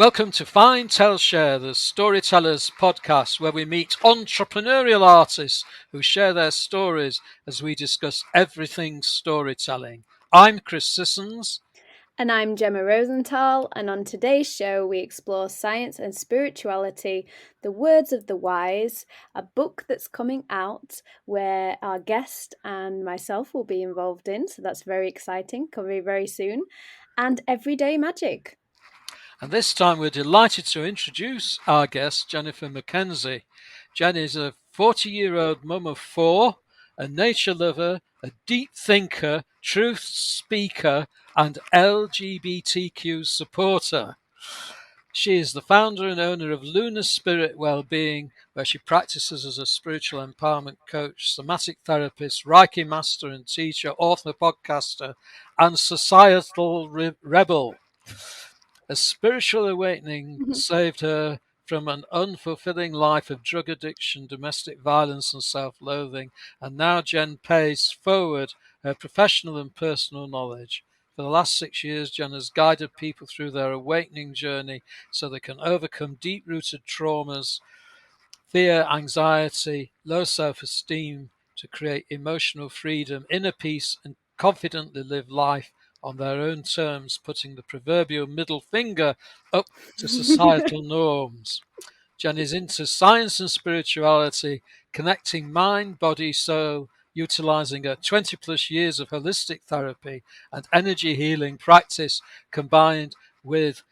Welcome to Find, Tell, Share, the Storytellers podcast, where we meet entrepreneurial artists who share their stories as we discuss everything storytelling. I'm Chris Sissons. And I'm Jemma Rosenthal, and on today's show we explore science and spirituality, the words of the wise, a book that's coming out where our guest and myself will be involved in, so that's very exciting, coming very soon, and everyday magic. And this time we're delighted to introduce our guest, Jennifer McKenzie. Jen is a 40-year-old mum of four, a nature lover, a deep thinker, truth speaker, and LGBTQ supporter. She is the founder and owner of Lunar Spirit Wellbeing, where she practices as a spiritual empowerment coach, somatic therapist, Reiki Master and teacher, author, podcaster, and societal rebel. A spiritual awakening saved her from an unfulfilling life of drug addiction, domestic violence, and self-loathing, and now Jen pays forward her professional and personal knowledge. For the last 6 years, Jen has guided people through their awakening journey so they can overcome deep-rooted traumas, fear, anxiety, low self-esteem, to create emotional freedom, inner peace, and confidently live life on their own terms, putting the proverbial middle finger up to societal norms. Jen is into science and spirituality, connecting mind, body, soul, utilizing her 20 plus years of holistic therapy and energy healing practice combined with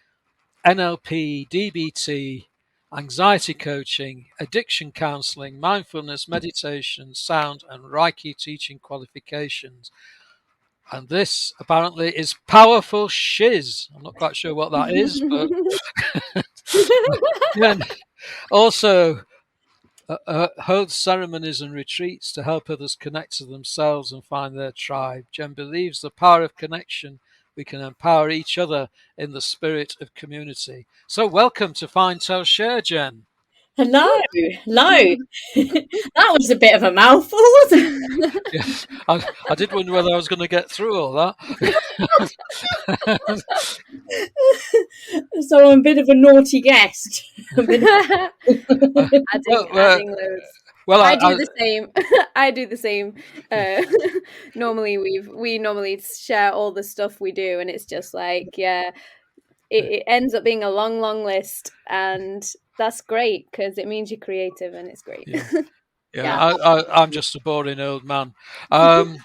NLP, DBT, anxiety coaching, addiction counseling, mindfulness, meditation, sound, and Reiki teaching qualifications. And this apparently is powerful shiz. I'm not quite sure what that is, but then also holds ceremonies and retreats to help others connect to themselves and find their tribe. Jen believes the power of connection. We can empower each other in the spirit of community. So welcome to Find, Tell, Share, Jen. Hello. That was a bit of a mouthful, wasn't it? Yes, I did wonder whether I was going to get through all that. So I'm a bit of a naughty guest. adding loads. Well, I do the same. I do the same. Normally, we normally share all the stuff we do, and it's just like, yeah, it ends up being a long list, and that's great because it means you're creative, and it's great. Yeah. I'm just a boring old man. That's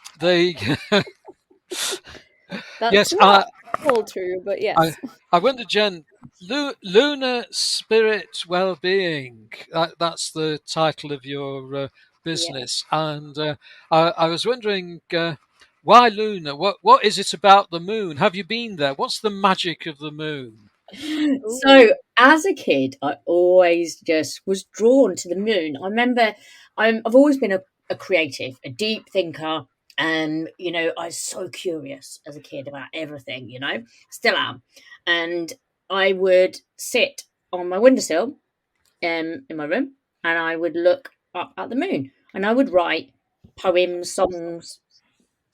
yes, not all true, but yes. I wonder, Jen, Lunar Spirit Wellbeing. That's the title of your business, and I was wondering why Lunar. What is it about the moon? Have you been there? What's the magic of the moon? So as a kid, I always just was drawn to the moon. I remember I've always been a creative, a deep thinker. And, I was so curious as a kid about everything, still am. And I would sit on my windowsill in my room and I would look up at the moon and I would write poems, songs,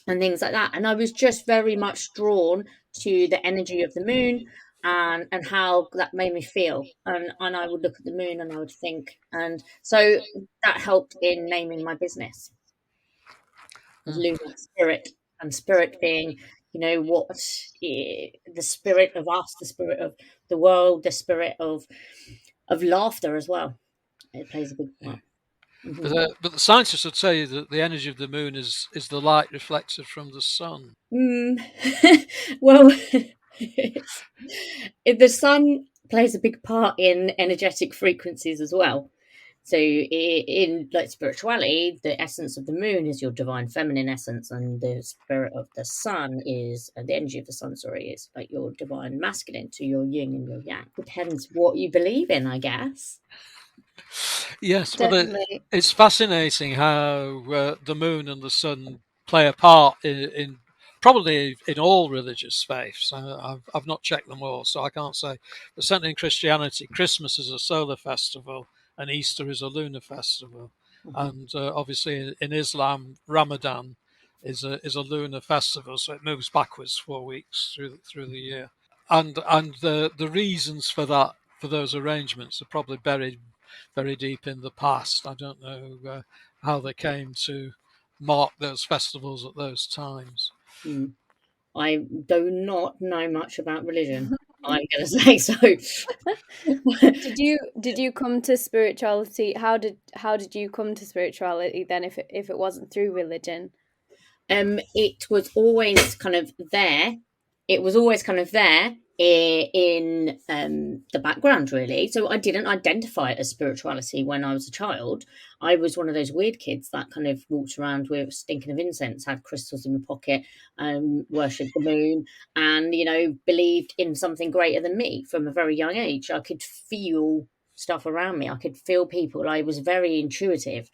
and things like that. And I was just very much drawn to the energy of the moon and how that made me feel. And I would look at the moon and I would think. And so that helped in naming my business. Lunar Spirit, and spirit being, what the spirit of us, the spirit of the world, the spirit of laughter as well. It plays a big part. But the scientists would say that the energy of the moon is the light reflected from the sun. Well, the sun plays a big part in energetic frequencies as well. So in like spirituality, the essence of the moon is your divine feminine essence, and the spirit of the sun is the energy of the sun. Is like your divine masculine to your yin and your yang. Depends what you believe in, I guess. Yes, but it's fascinating how the moon and the sun play a part in probably in all religious faiths. I've not checked them all, so I can't say. But certainly in Christianity, Christmas is a solar festival and Easter is a lunar festival. And obviously in Islam, Ramadan is a lunar festival, so it moves backwards 4 weeks through the year. and the reasons for that, for those arrangements, are probably buried very deep in the past. I don't know how they came to mark those festivals at those times. Mm. I do not know much about religion, I'm going to say so. Did you come to spirituality? How did you come to spirituality then, if it wasn't through religion? It was always kind of there. It was always kind of there in the background, really. So I didn't identify it as spirituality when I was a child. I was one of those weird kids that kind of walked around with stinking of incense, had crystals in my pocket, worshipped the moon, and believed in something greater than me from a very young age. I could feel stuff around me. I could feel people. I was very intuitive.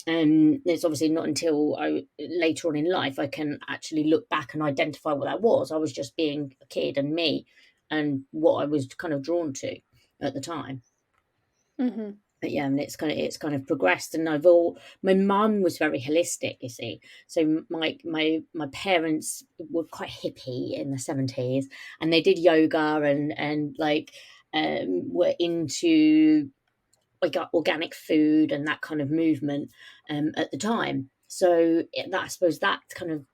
It's obviously not until later on in life I can actually look back and identify what that was. I was just being a kid and me and what I was kind of drawn to at the time. Mm-hmm. But yeah, and it's kind of progressed, and my mum was very holistic, you see. So my parents were quite hippie in the 70s, and they did yoga and like were into like organic food and that kind of movement at the time. So I suppose that kind of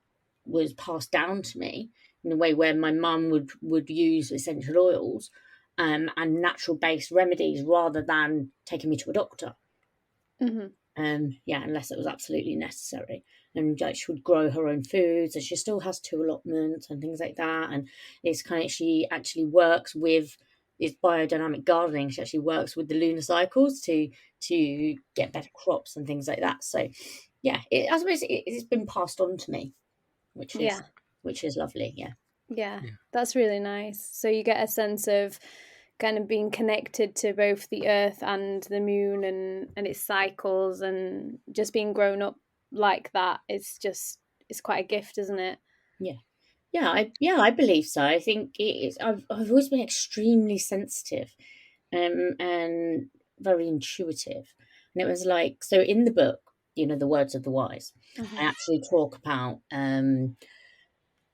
was passed down to me in a way where my mum would use essential oils and natural based remedies rather than taking me to a doctor. Mm-hmm. Yeah, unless it was absolutely necessary. And like she would grow her own foods, and she still has 2 allotments and things like that. And she actually works with it's biodynamic gardening. She actually works with the lunar cycles to get better crops and things like that. So yeah, I suppose it's been passed on to me, which is Yeah. lovely. Yeah. Yeah, Yeah. that's really nice. So you get a sense of kind of being connected to both the earth and the moon and its cycles, and just being grown up like that. It's quite a gift, isn't it? Yeah. I believe so. I think it is. I've always been extremely sensitive, and very intuitive. And it was like so in the book, the words of the wise. I Mm-hmm. actually talk about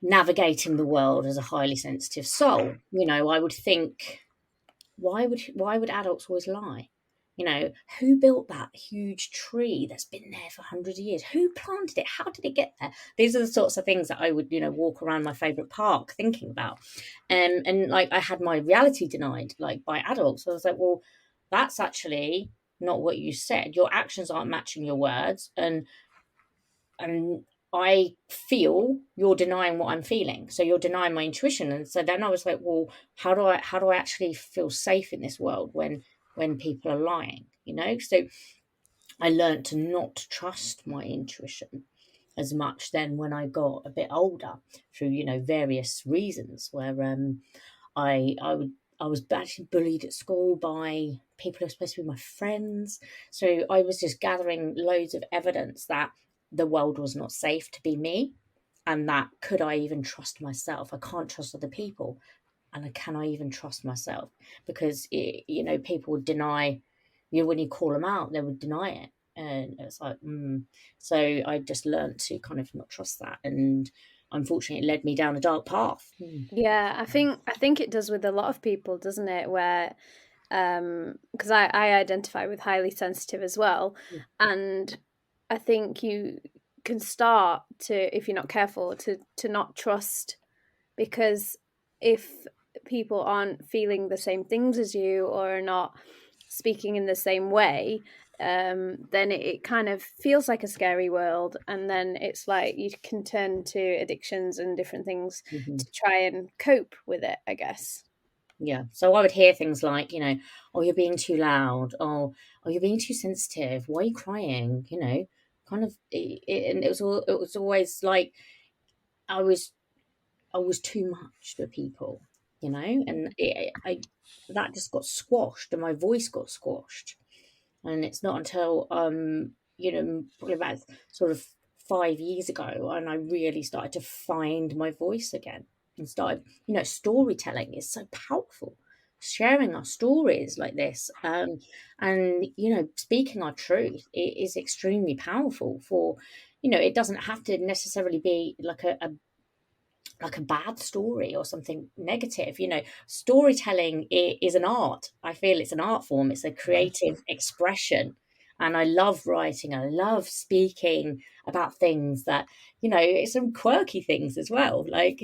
navigating the world as a highly sensitive soul. I would think, why would adults always lie? Who built that huge tree that's been there for hundreds of years? Who planted it? How did it get there? These are the sorts of things that I would, walk around my favorite park thinking about. And like I had my reality denied, like by adults. So I was like, well, that's actually not what you said. Your actions aren't matching your words, and I feel you're denying what I'm feeling. So you're denying my intuition. And so then I was like, well, how do I actually feel safe in this world when people are lying? So I learned to not trust my intuition as much then when I got a bit older through, various reasons where I was actually bullied at school by people who were supposed to be my friends. So I was just gathering loads of evidence that the world was not safe to be me, and that could I even trust myself? I can't trust other people, and can I even trust myself? Because people would deny when you call them out, they would deny it, and it's like so I just learned to kind of not trust that, and unfortunately it led me down a dark path. Yeah, I think it does with a lot of people, doesn't it? Where because I identify with highly sensitive as well, and I think you can start to, if you're not careful, to not trust, because if people aren't feeling the same things as you or are not speaking in the same way, then it kind of feels like a scary world, and then it's like you can turn to addictions and different things Mhm. to try and cope with it, I guess. Yeah. So I would hear things like, oh, you're being too loud. Oh, you're being too sensitive. Why are you crying? Kind of. And it was always like I was too much for people. And that just got squashed, and my voice got squashed. And it's not until probably about sort of 5 years ago, and I really started to find my voice again and started, storytelling is so powerful. Sharing our stories like this, and speaking our truth, it is extremely powerful. For it doesn't have to necessarily be like like a bad story or something negative. Storytelling is an art. I feel it's an art form. It's a creative expression. And I love writing. I love speaking about things that, it's some quirky things as well, like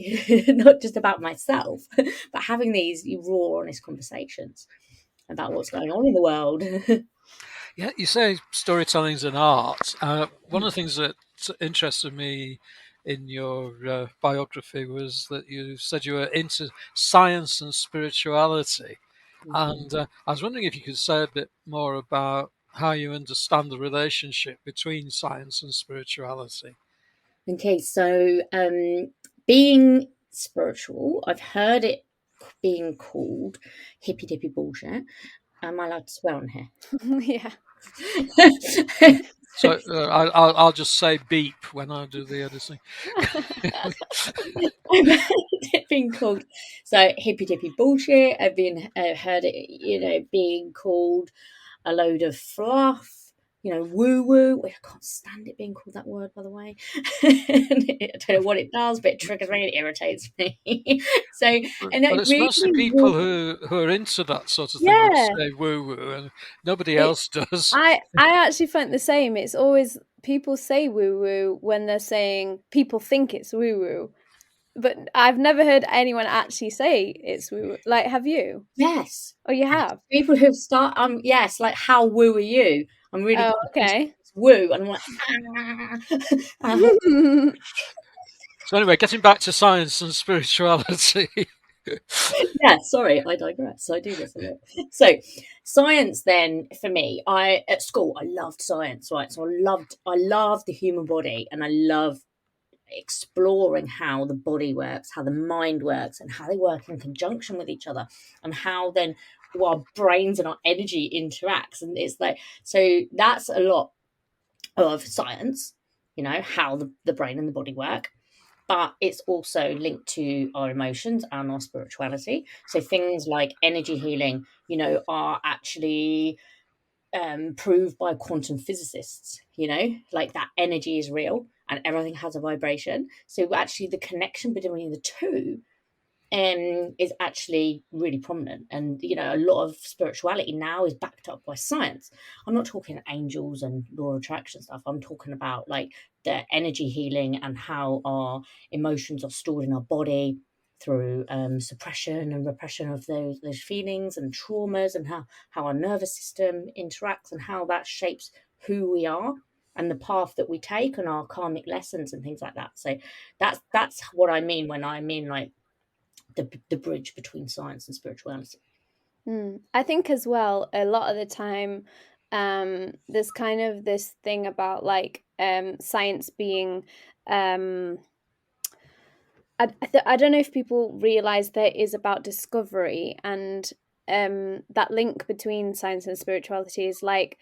not just about myself, but having these raw, honest conversations about what's going on in the world. Yeah, you say storytelling's an art. One of the things that interested me in your biography was that you said you were into science and spirituality. Mhm. And I was wondering if you could say a bit more about how you understand the relationship between science and spirituality. Okay, so being spiritual, I've heard it being called hippy dippy bullshit. Am I allowed to swear on here? Yeah. So I'll just say beep when I do the editing. I've heard it being called so hippy dippy bullshit. Heard it, being called a load of fluff. Woo woo. I can't stand it being called that word, by the way. I don't know what it does, but it triggers me and irritates me. So, and But it it's really, mostly people who are into that sort of thing that Yeah. say woo woo, and nobody It else does. I actually find the same. It's always people say woo woo when they're saying people think it's woo woo. But I've never heard anyone actually say it's woo woo. Like, have you? yes, Oh, you yes. have? People who start, yes, like how woo are you? I'm really Oh, confused. okay. It's woo, and I'm like, ah. So anyway, getting back to science and spirituality. Yeah, sorry, I digress. I do this a lot. So, science then for me, I at school I loved science, right? So I loved the human body, and I love exploring how the body works, how the mind works, and how they work in conjunction with each other, and how then our brains and our energy interacts. And it's like, so that's a lot of science, how the brain and the body work, but it's also linked to our emotions and our spirituality. So things like energy healing, are actually proved by quantum physicists, like that energy is real and everything has a vibration. So actually the connection between the two is actually really prominent. And a lot of spirituality now is backed up by science. I'm not talking angels and law of attraction stuff. I'm talking about like the energy healing and how our emotions are stored in our body through suppression and repression of those feelings and traumas, and how our nervous system interacts and how that shapes who we are and the path that we take and our karmic lessons and things like that. So that's what I mean when I mean like the bridge between science and spirituality. I think as well, a lot of the time, there's kind of this thing about like science being I don't know if people realize that it is about discovery, and that link between science and spirituality is like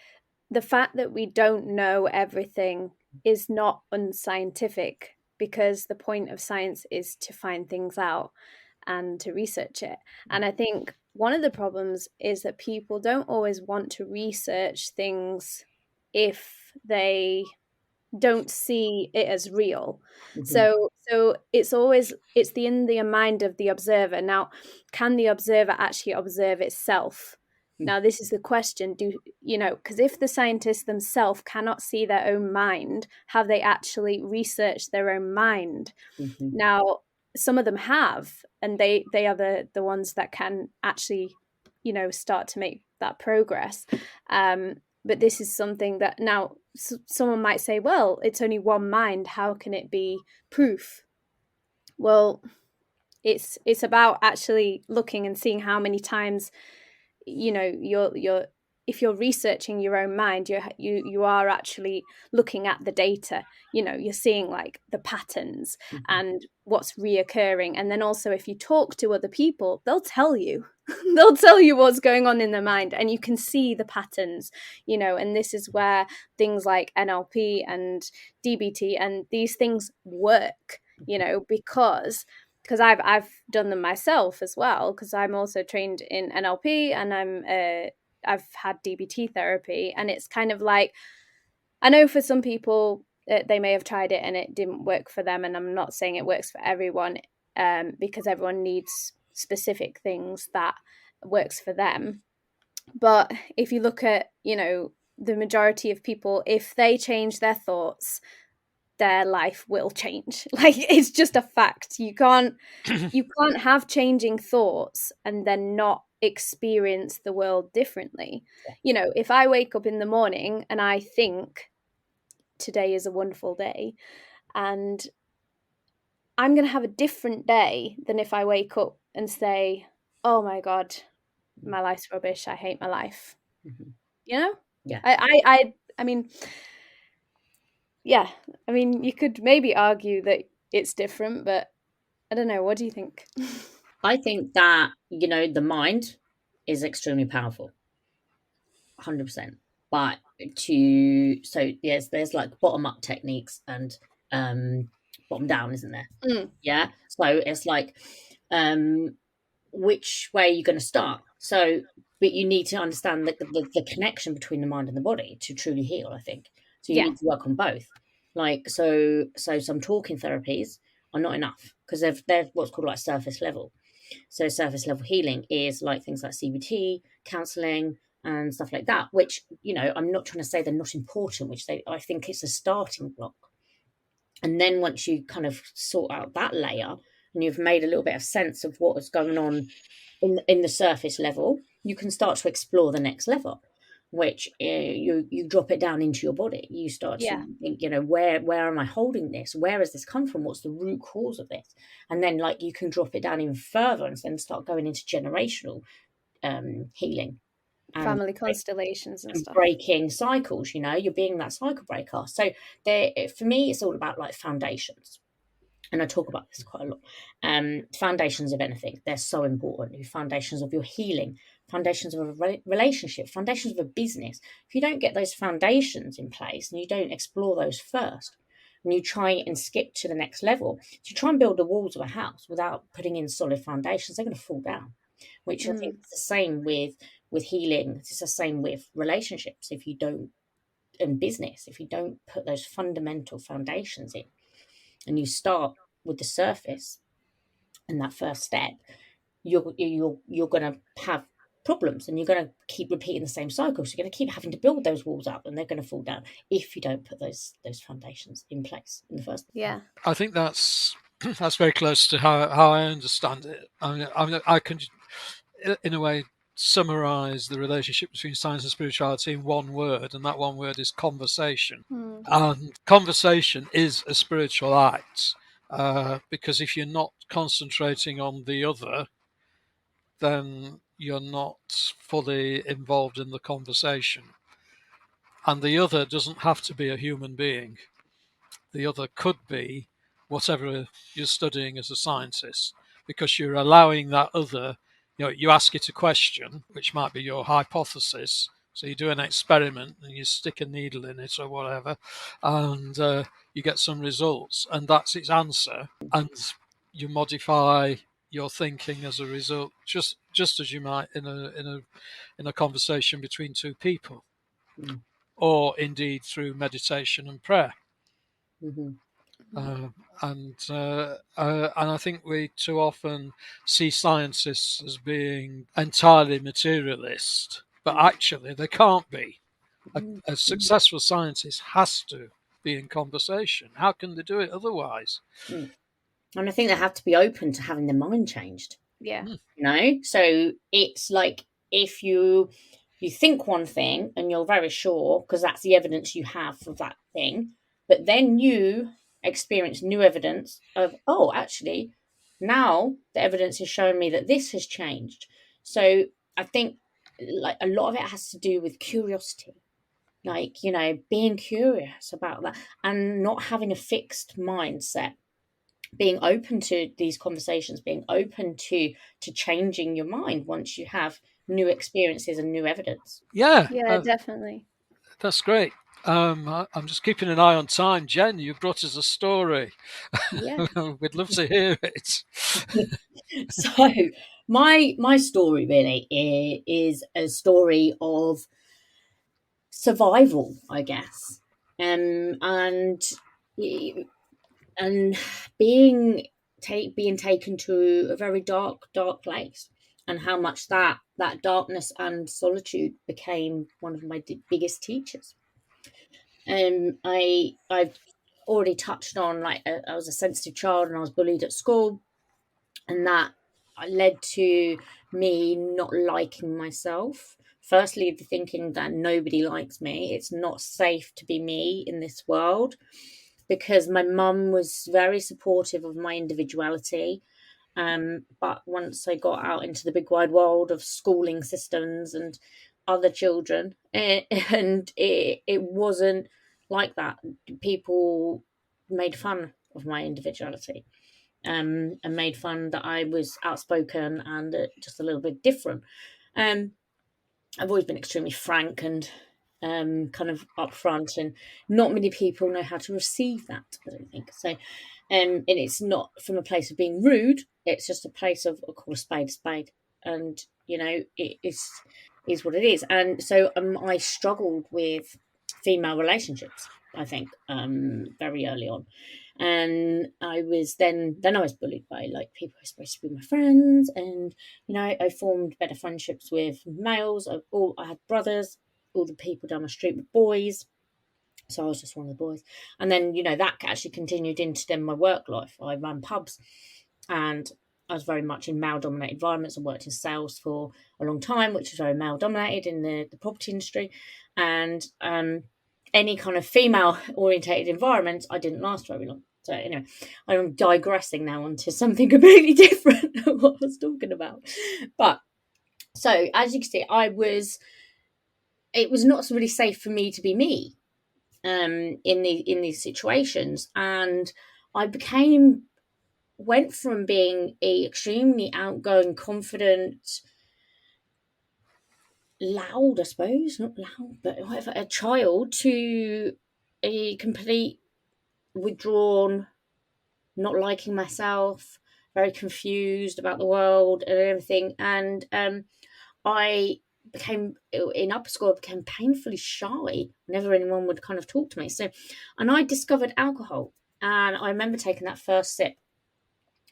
the fact that we don't know everything is not unscientific, because the point of science is to find things out and to research it. And I think one of the problems is that people don't always want to research things if they don't see it as real. Mm-hmm. So it's the in the mind of the observer. Now, can the observer actually observe itself? Now, this is the question. Because if the scientists themselves cannot see their own mind, have they actually researched their own mind? Mm-hmm. Now, some of them have, and they are the ones that can actually, start to make that progress. But this is something that now someone might say, well, it's only one mind. How can it be proof? Well, it's about actually looking and seeing how many times, you're if you're researching your own mind, you are actually looking at the data. You're seeing like the patterns Mm-hmm. and what's reoccurring. And then also, if you talk to other people, they'll tell you they'll tell you what's going on in their mind, and you can see the patterns. And this is where things like NLP and DBT and these things work, because I've done them myself as well, because I'm also trained in NLP, and I've had DBT therapy. And it's kind of like, I know for some people they may have tried it and it didn't work for them, and I'm not saying it works for everyone. because everyone needs specific things that works for them. But if you look at, the majority of people, if they change their thoughts, their life will change. Like, it's just a fact. You can't have changing thoughts and then not experience the world differently. If I wake up in the morning and I think today is a wonderful day, and I'm going to have a different day than if I wake up and say, oh my God, my life's rubbish. I hate my life. Mm-hmm. Yeah. I mean, yeah. I mean, you could maybe argue that it's different, but I don't know. What do you think? I think that, the mind is extremely powerful. 100%. But there's like bottom up techniques and bottom down, isn't there? Yeah. So it's like, which way are you going to start? So, but you need to understand the connection between the mind and the body to truly heal, I think. So you need to work on both. Like, so some talking therapies are not enough because they're what's called like surface level. So surface level healing is like things like CBT, counselling, and stuff like that, which, I'm not trying to say they're not important, I think it's a starting block. And then once you kind of sort out that layer and you've made a little bit of sense of what is going on in the surface level, you can start to explore the next level, which you drop it down into your body. You start to think, where am I holding this? Where has this come from? What's the root cause of this? And then like you can drop it down even further and then start going into generational healing. Family constellations and stuff. Breaking cycles, you're being that cycle breaker. So for me, it's all about like foundations. And I talk about this quite a lot. Foundations of anything, they're so important. Foundations of your healing, foundations of a relationship, foundations of a business. If you don't get those foundations in place and you don't explore those first, and you try and skip to the next level, to try and build the walls of a house without putting in solid foundations, they're going to fall down. Which I think is the same with healing. It's the same with relationships. If you don't, in business, if you don't put those fundamental foundations in, and you start with the surface and that first step, you're going to have problems and you're going to keep repeating the same cycle. So you're going to keep having to build those walls up and they're going to fall down if you don't put those foundations in place in the first place. Yeah. I think that's very close to how I understand it. I can, in a way, summarize the relationship between science and spirituality in one word, and that one word is conversation. And conversation is a spiritual act, because if you're not concentrating on the other, then you're not fully involved in the conversation. And the other doesn't have to be a human being. The other could be whatever you're studying as a scientist, because you're allowing that other, you ask it a question, which might be your hypothesis. So you do an experiment and you stick a needle in it or whatever, and you get some results, and that's its answer. And you modify your thinking as a result, just as you might in a conversation between two people, or indeed through meditation and prayer. And I think we too often see scientists as being entirely materialist, but actually they can't be. A successful scientist has to be in conversation. How can they do it otherwise? And I think they have to be open to having their mind changed. Yeah. So it's like if you think one thing and you're very sure because that's the evidence you have for that thing, but then you experience new evidence of, oh, actually, now the evidence is showing me that this has changed. So I think like a lot of it has to do with curiosity, like, being curious about that and not having a fixed mindset, being open to these conversations, being open to changing your mind once you have new experiences and new evidence. Yeah, Definitely. That's great. I'm just keeping an eye on time. Jen, you brought us a story. Yeah. We'd love to hear it. So my story really is a story of survival, I guess, and being being taken to a very dark place, and how much that darkness and solitude became one of my biggest teachers. I've already touched on, like, I was a sensitive child and I was bullied at school, and that led to me not liking myself. Firstly, the thinking that nobody likes me, it's not safe to be me in this world, because my mum was very supportive of my individuality. But once I got out into the big wide world of schooling systems and other children, and it wasn't like that. People made fun of my individuality, and made fun that I was outspoken and just a little bit different. I've always been extremely frank and kind of upfront, and not many people know how to receive that, I don't think. So, and it's not from a place of being rude. It's just a place of, I'll call a spade, and it is what it is. And so I struggled with female relationships, I think, very early on. And I was then I was bullied by, like, people who were supposed to be my friends, and I formed better friendships with males. I had brothers. All the people down my street were boys, so I was just one of the boys. And then that actually continued into then my work life. I ran pubs, and I was very much in male-dominated environments. I worked in sales for a long time, which was very male-dominated in the property industry, and any kind of female-orientated environments, I didn't last very long. So anyway, I'm digressing now onto something completely different than what I was talking about. But so, as you can see, it was not really safe for me to be me in these situations, and I went from being a extremely outgoing, confident, loud, I suppose, not loud, but whatever, a child, to a complete withdrawn, not liking myself, very confused about the world and everything. And I became, in upper school, I became painfully shy whenever anyone would kind of talk to me. So, and I discovered alcohol, and I remember taking that first sip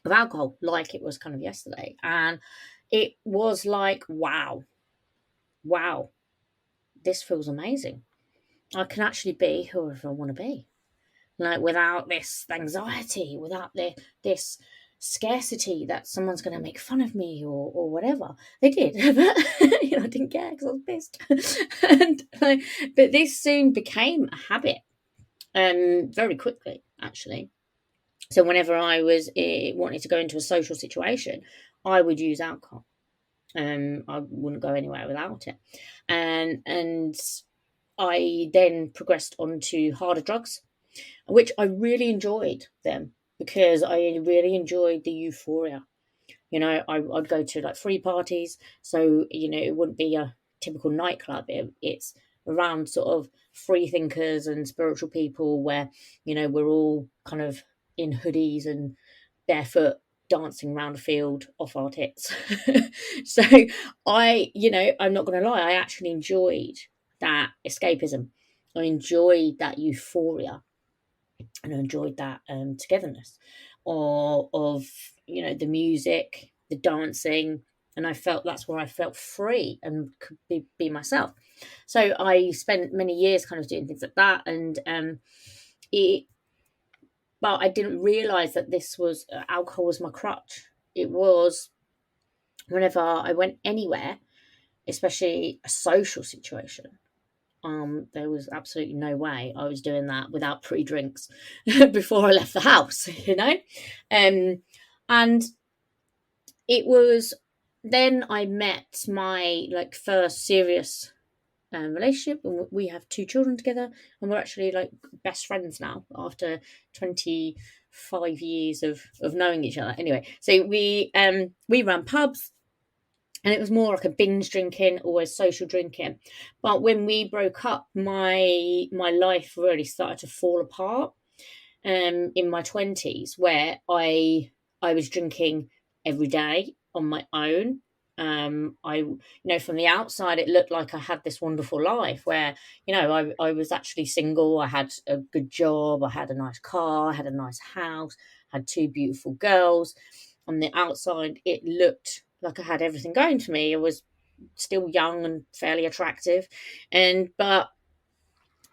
of alcohol like it was kind of yesterday, and it was like, wow, this feels amazing. I can actually be whoever I want to be, like, without this anxiety, without this scarcity that someone's going to make fun of me or whatever. They did, but I didn't care because I was pissed. And but this soon became a habit, very quickly, actually. So whenever I was wanting to go into a social situation, I would use alcohol. I wouldn't go anywhere without it. And I then progressed on to harder drugs, which I really enjoyed them, because I really enjoyed the euphoria. I'd go to, like, free parties, so it wouldn't be a typical nightclub. It's around sort of free thinkers and spiritual people, where we're all kind of in hoodies and barefoot dancing around a field off our tits. So I'm not going to lie, I actually enjoyed that escapism. I enjoyed that euphoria, and I enjoyed that togetherness, of the music, the dancing, and I felt that's where I felt free and could be myself. So I spent many years kind of doing things like that, and but I didn't realize that this was alcohol was my crutch. It was whenever I went anywhere, especially a social situation. There was absolutely no way I was doing that without pre-drinks before I left the house, and it was then I met my, like, first serious relationship, and we have 2 children together, and we're actually, like, best friends now after 25 years of knowing each other. Anyway, so we ran pubs. And it was more like a binge drinking, always social drinking. But when we broke up, my life really started to fall apart. In my 20s, where I was drinking every day on my own, From the outside, it looked like I had this wonderful life where, I was actually single. I had a good job. I had a nice car. I had a nice house. Had 2 beautiful girls. On the outside, it looked like I had everything going for me. I was still young and fairly attractive, but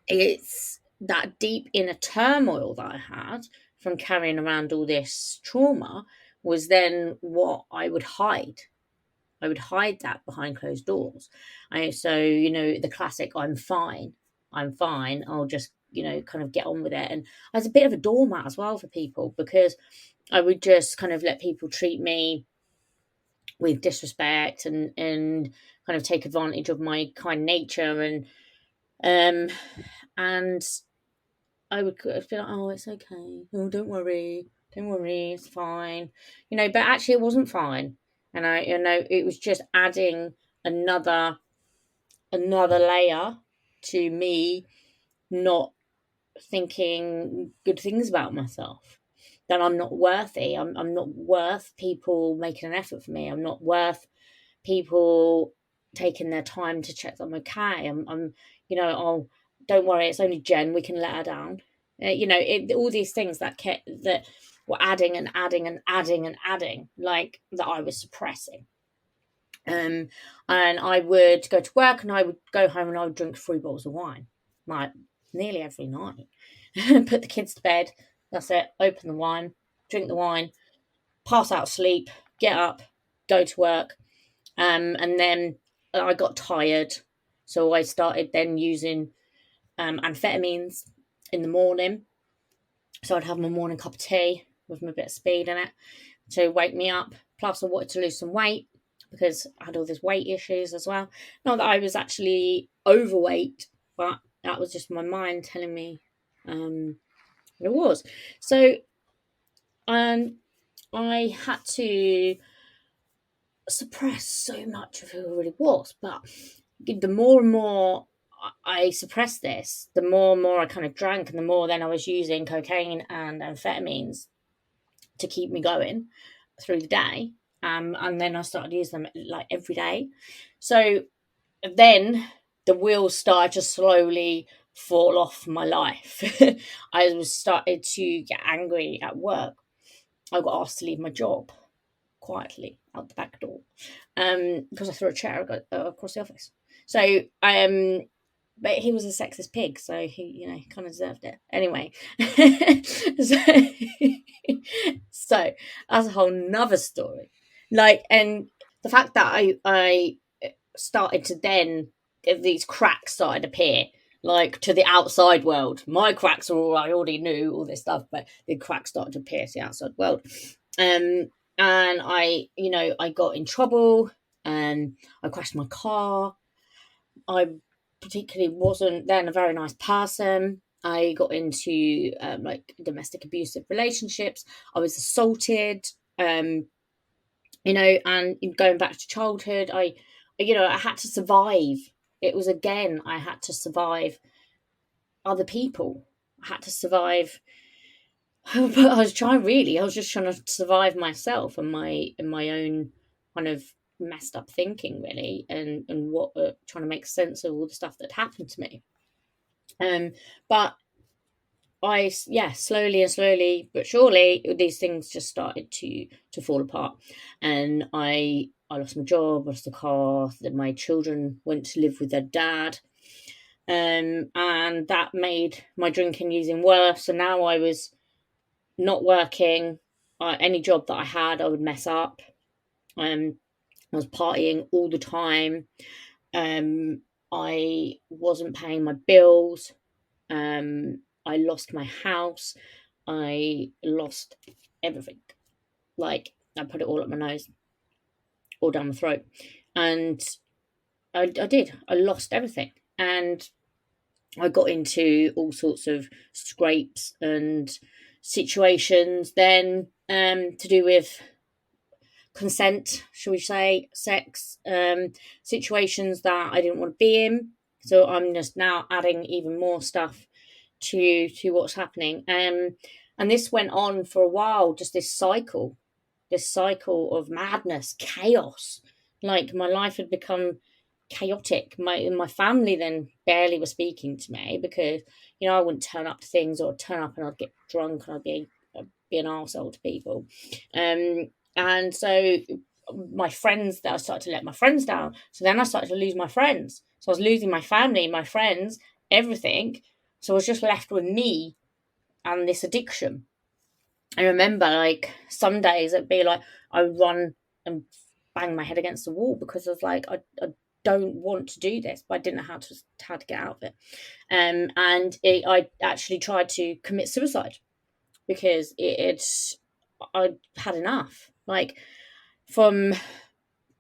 it's that deep inner turmoil that I had from carrying around all this trauma was then what I would hide. I would hide that behind closed doors. The classic, I'm fine. I'll just, kind of get on with it. And I was a bit of a doormat as well for people, because I would just kind of let people treat me with disrespect and kind of take advantage of my kind nature. And I would be like, oh, it's okay. Oh, don't worry, it's fine. But actually it wasn't fine. And it was just adding another layer to me not thinking good things about myself. That I'm not worthy. I'm not worth people making an effort for me. I'm not worth people taking their time to check that I'm okay. Oh, don't worry, it's only Jen. We can let her down. All these things that were adding and adding and adding and adding, like that I was suppressing. And I would go to work and I would go home and I would drink 3 bottles of wine, like nearly every night. Put the kids to bed. That's it. Open the wine, drink the wine, pass out sleep, get up, go to work. And then I got tired. So I started then using amphetamines in the morning. So I'd have my morning cup of tea with a bit of speed in it to wake me up. Plus I wanted to lose some weight because I had all these weight issues as well. Not that I was actually overweight, but that was just my mind telling me it was. So I had to suppress so much of who I really was. But the more and more I suppressed this, the more and more I kind of drank, and the more then I was using cocaine and amphetamines to keep me going through the day. And then I started using them like every day. So then the wheels started to slowly fall off my life. I was started to get angry at work. I got asked to leave my job quietly out the back door because I threw a chair across the office. So but he was a sexist pig, so he kind of deserved it anyway. So that's a whole nother story. And the fact that I started to then these cracks started to appear, like to the outside world. My cracks are all, I already knew all this stuff, but the cracks started to appear to the outside world. And I got in trouble and I crashed my car. I particularly wasn't then a very nice person. I got into domestic abusive relationships. I was assaulted, and going back to childhood, I had to survive. It was again, I had to survive other people. I had to survive. But I was just trying to survive myself and my own kind of messed up thinking, really, and what trying to make sense of all the stuff that happened to me. But I slowly but surely these things just started to fall apart, and I lost my job, lost the car, that my children went to live with their dad, and that made my drinking using worse. So now I was not working. Any job that I had, I would mess up. I was partying all the time. I wasn't paying my bills. I lost my house. I lost everything. Like, I put it all up my nose, all down my throat. And I did. I lost everything. And I got into all sorts of scrapes and situations then to do with consent, shall we say, sex, situations that I didn't want to be in. So I'm just now adding even more stuff to what's happening. And this went on for a while, just this cycle of madness, chaos, Like, my life had become chaotic. My family then barely were speaking to me because, I wouldn't turn up to things, or turn up and I'd get drunk and I'd be an arsehole to people. And so my friends, that I started to let my friends down. So then I started to lose my friends. So I was losing my family, my friends, everything. So I was just left with me and this addiction. I remember, like, some days it'd be like I would run and bang my head against the wall because I was like, I don't want to do this, but I didn't know how to get out of it. I actually tried to commit suicide because I had enough. Like, from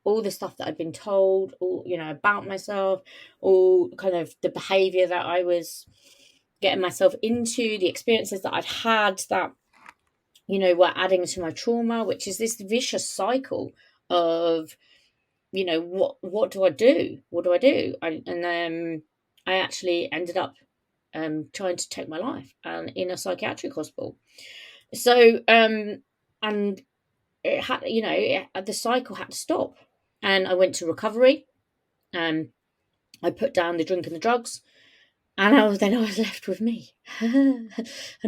all the stuff that I'd been told, all, about myself, all kind of the behaviour that I was getting myself into, the experiences that I'd had that, were adding to my trauma, which is this vicious cycle of, what do I do? What do I do? I actually ended up trying to take my life, and in a psychiatric hospital. So, and it had, the cycle had to stop, and I went to recovery. I put down the drink and the drugs, and I was left with me and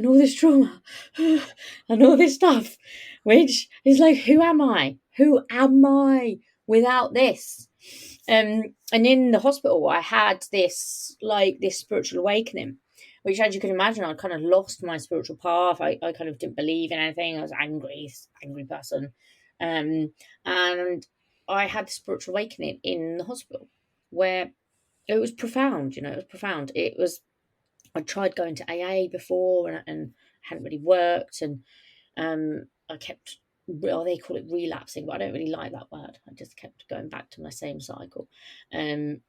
all this trauma and all this stuff, which is like, who am I? Who am I without this? And in the hospital, I had this spiritual awakening, which, as you can imagine, I kind of lost my spiritual path. I kind of didn't believe in anything. I was angry person. And I had the spiritual awakening in the hospital, where it was profound. It was profound. I tried going to AA before, and hadn't really worked, and I kept, well, they call it relapsing, but I don't really like that word. I just kept going back to my same cycle. And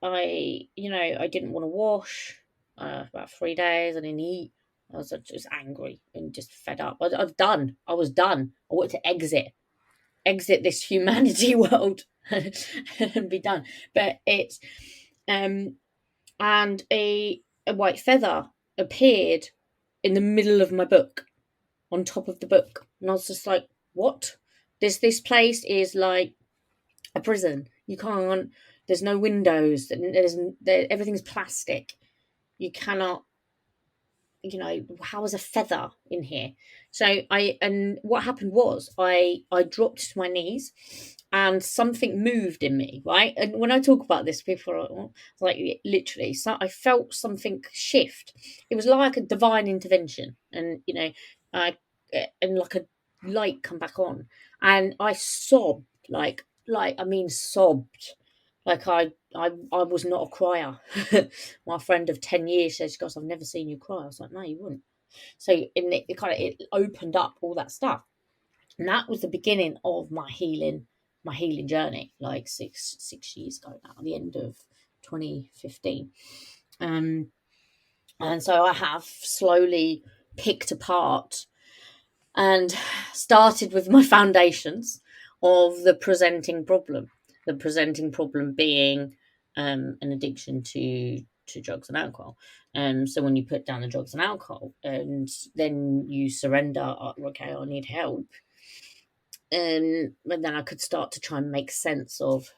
I didn't want to wash about 3 days. I didn't eat. I was just angry and just fed up. I was done. I wanted to exit this humanity world and be done. But it's and a white feather appeared in the middle of my book, on top of the book, and I was just like, what? This place is like a prison. You can't, there's no windows, everything's plastic. You cannot, how is a feather in here? So and what happened was, I dropped to my knees, and something moved in me, right? And when I talk about this, people are like, literally, so I felt something shift. It was like a divine intervention, and and like a light come back on, and I sobbed, I mean sobbed. Like, I was not a crier. My friend of 10 years says, "Gosh, I've never seen you cry." I was like, "No, you wouldn't." So it opened up all that stuff, and that was the beginning of my healing journey, like six years ago now, at the end of 2015. And so I have slowly picked apart and started with my foundations of the presenting problem. The presenting problem being an addiction to drugs and alcohol. So when you put down the drugs and alcohol, and then you surrender, okay, I need help, and then I could start to try and make sense of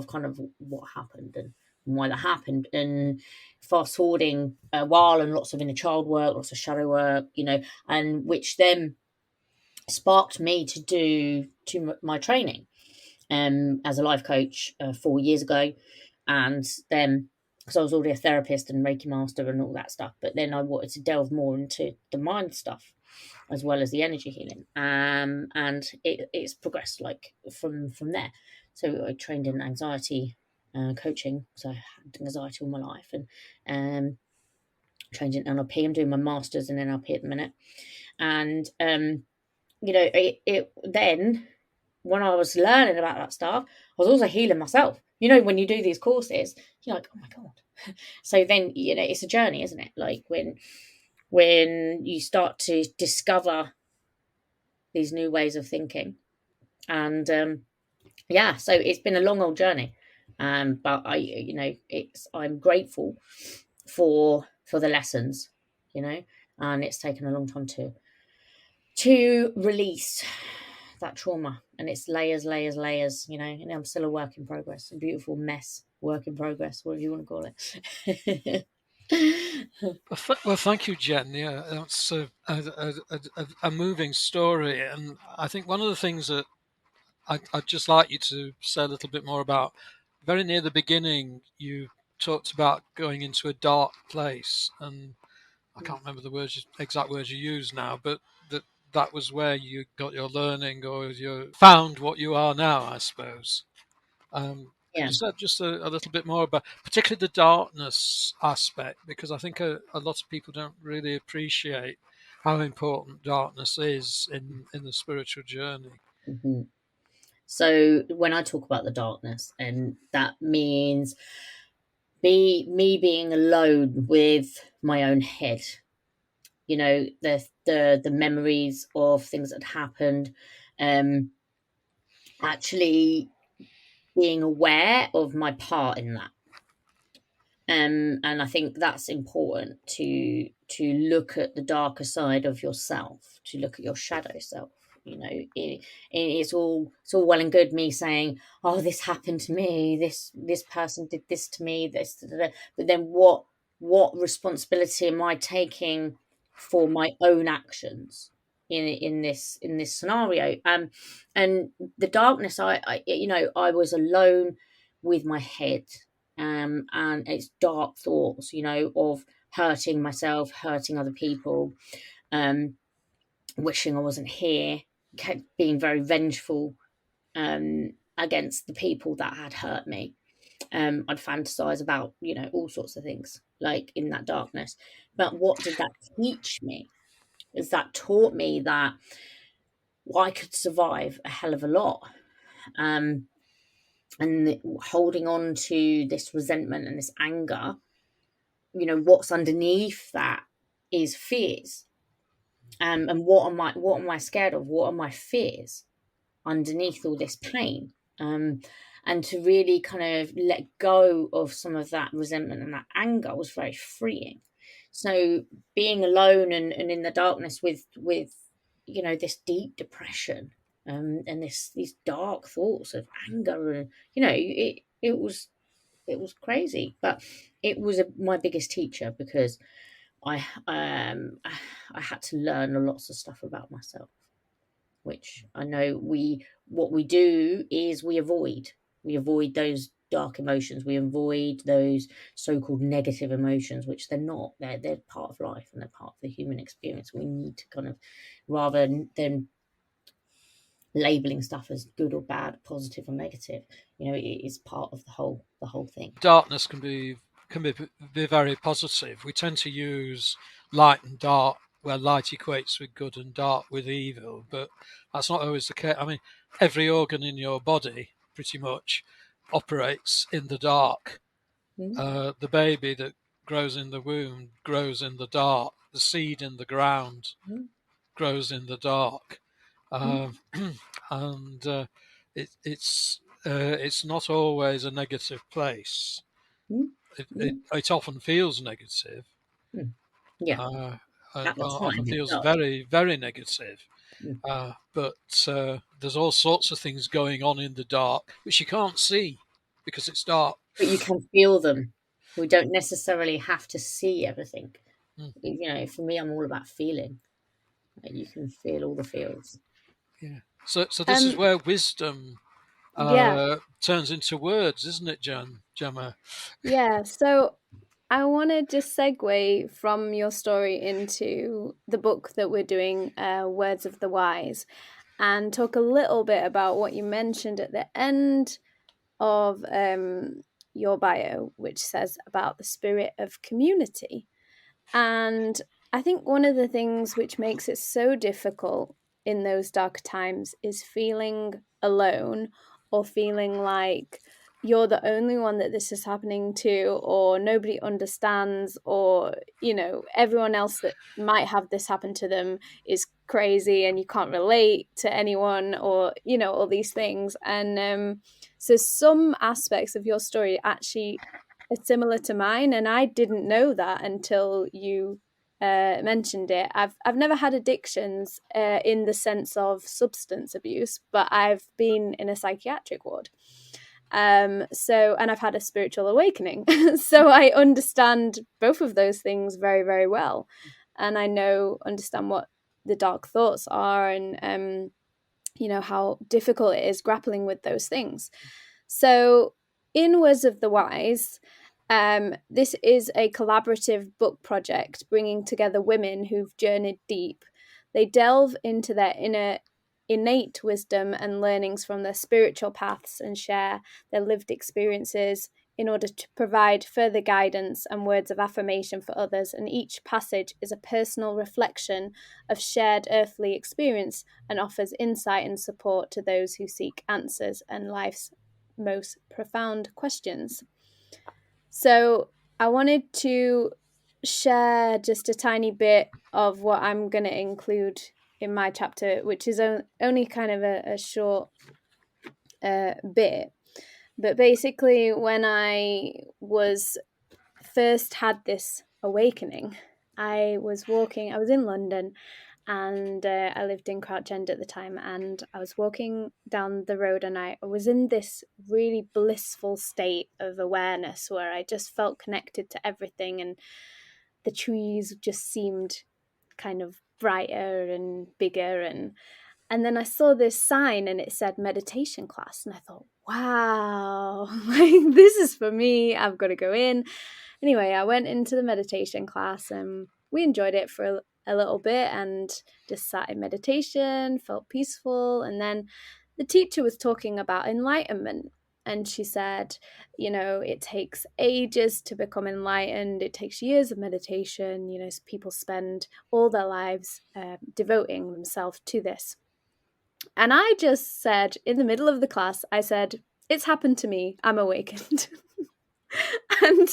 kind of what happened and why that happened. And fast forwarding a while, and lots of inner child work, lots of shadow work, and which then sparked me to do my training as a life coach 4 years ago. And then, because I was already a therapist and Reiki Master and all that stuff, but then I wanted to delve more into the mind stuff as well as the energy healing, and it's progressed like from there. So I trained in anxiety coaching, so I had anxiety all my life, and trained in NLP. I'm doing my masters in NLP at the minute, and it then, when I was learning about that stuff, I was also healing myself. When you do these courses, you're like, oh my God. So then, it's a journey, isn't it? Like, when you start to discover these new ways of thinking. And so it's been a long old journey. But I'm grateful for the lessons, and it's taken a long time to release that trauma, and it's layers, you know, and I'm still a work in progress, a beautiful mess, work in progress, whatever you want to call it. Well, thank you, Jen. Yeah, that's a moving story, and I think one of the things that I'd just like you to say a little bit more about. Very near the beginning, you talked about going into a dark place, and I can't remember the exact words you used now, but that was where you got your learning, or you found what you are now, I suppose. Could Yeah. you say just a little bit more about, particularly the darkness aspect, because I think a lot of people don't really appreciate how important darkness is in the spiritual journey. Mm-hmm. So when I talk about the darkness, and that means me being alone with my own head, you know, the memories of things that happened, um, actually being aware of my part in that. And I think that's important to look at the darker side of yourself, to look at your shadow self. You know, it's all well and good me saying, "Oh, this happened to me. This person did this to me. This," da, da, da. But then what responsibility am I taking for my own actions in this scenario? And the darkness, I you know, I was alone with my head, and it's dark thoughts, you know, of hurting myself, hurting other people, um, wishing I wasn't here, being very vengeful, against the people that had hurt me. I'd fantasize about, you know, all sorts of things like in that darkness. But what did that teach me? Is that taught me that I could survive a hell of a lot. Um, and holding on to this resentment and this anger, you know, what's underneath that is fears. And what am I scared of? What are my fears underneath all this pain? And to really kind of let go of some of that resentment and that anger was very freeing. So being alone and in the darkness with you know, this deep depression, and these dark thoughts of anger, and you know, it was crazy, but it was my biggest teacher, because I had to learn lots of stuff about myself, which I know what we do is we avoid those dark emotions, we avoid those so-called negative emotions, which they're not. They're part of life, and they're part of the human experience. We need to kind of, rather than labeling stuff as good or bad, positive or negative, you know, it is part of the whole thing. Darkness can be very positive. We tend to use light and dark, where light equates with good and dark with evil, but that's not always the case. I mean, every organ in your body pretty much operates in the dark. Mm, The baby that grows in the womb grows in the dark. The seed in the ground mm, grows in the dark. mm, Um, and it's not always a negative place. mm, It, it, mm, it often feels negative. mm. Yeah, Uh, at the Often time it feels does. very, very negative. Mm. But there's all sorts of things going on in the dark which you can't see because it's dark. But you can feel them. We don't necessarily have to see everything. Mm, You know, for me, I'm all about feeling. Like, you can feel all the feels. yeah. So this is Um, where wisdom yeah, turns into words, isn't it, Gemma? yeah. So I want to just segue from your story into the book that we're doing, Words of the Wise, and talk a little bit about what you mentioned at the end of your bio, which says about the spirit of community. And I think one of the things which makes it so difficult in those dark times is feeling alone, or feeling like you're the only one that this is happening to, or nobody understands, or, you know, everyone else that might have this happen to them is crazy and you can't relate to anyone, or, you know, all these things. And so some aspects of your story actually are similar to mine, and I didn't know that until you mentioned it, I've never had addictions in the sense of substance abuse, but I've been in a psychiatric ward. And I've had a spiritual awakening. So I understand both of those things very, very well. And I understand what the dark thoughts are, and how difficult it is grappling with those things. So in Words of the Wise, this is a collaborative book project bringing together women who've journeyed deep. They delve into their inner innate wisdom and learnings from their spiritual paths and share their lived experiences in order to provide further guidance and words of affirmation for others. And each passage is a personal reflection of shared earthly experience and offers insight and support to those who seek answers and life's most profound questions. So I wanted to share just a tiny bit of what I'm going to include in my chapter, which is only kind of a short bit. But basically, when I first had this awakening, I was in London, and I lived in Crouch End at the time, and I was walking down the road, and I was in this really blissful state of awareness where I just felt connected to everything, and the trees just seemed kind of brighter and bigger, and then I saw this sign and it said meditation class, and I thought, wow, like this is for me, I've got to go in. Anyway, I went into the meditation class and we enjoyed it for a little bit and just sat in meditation, felt peaceful. And then the teacher was talking about enlightenment. And she said, it takes ages to become enlightened. It takes years of meditation. People spend all their lives devoting themselves to this. And I just said, in the middle of the class, I said, it's happened to me. I'm awakened. And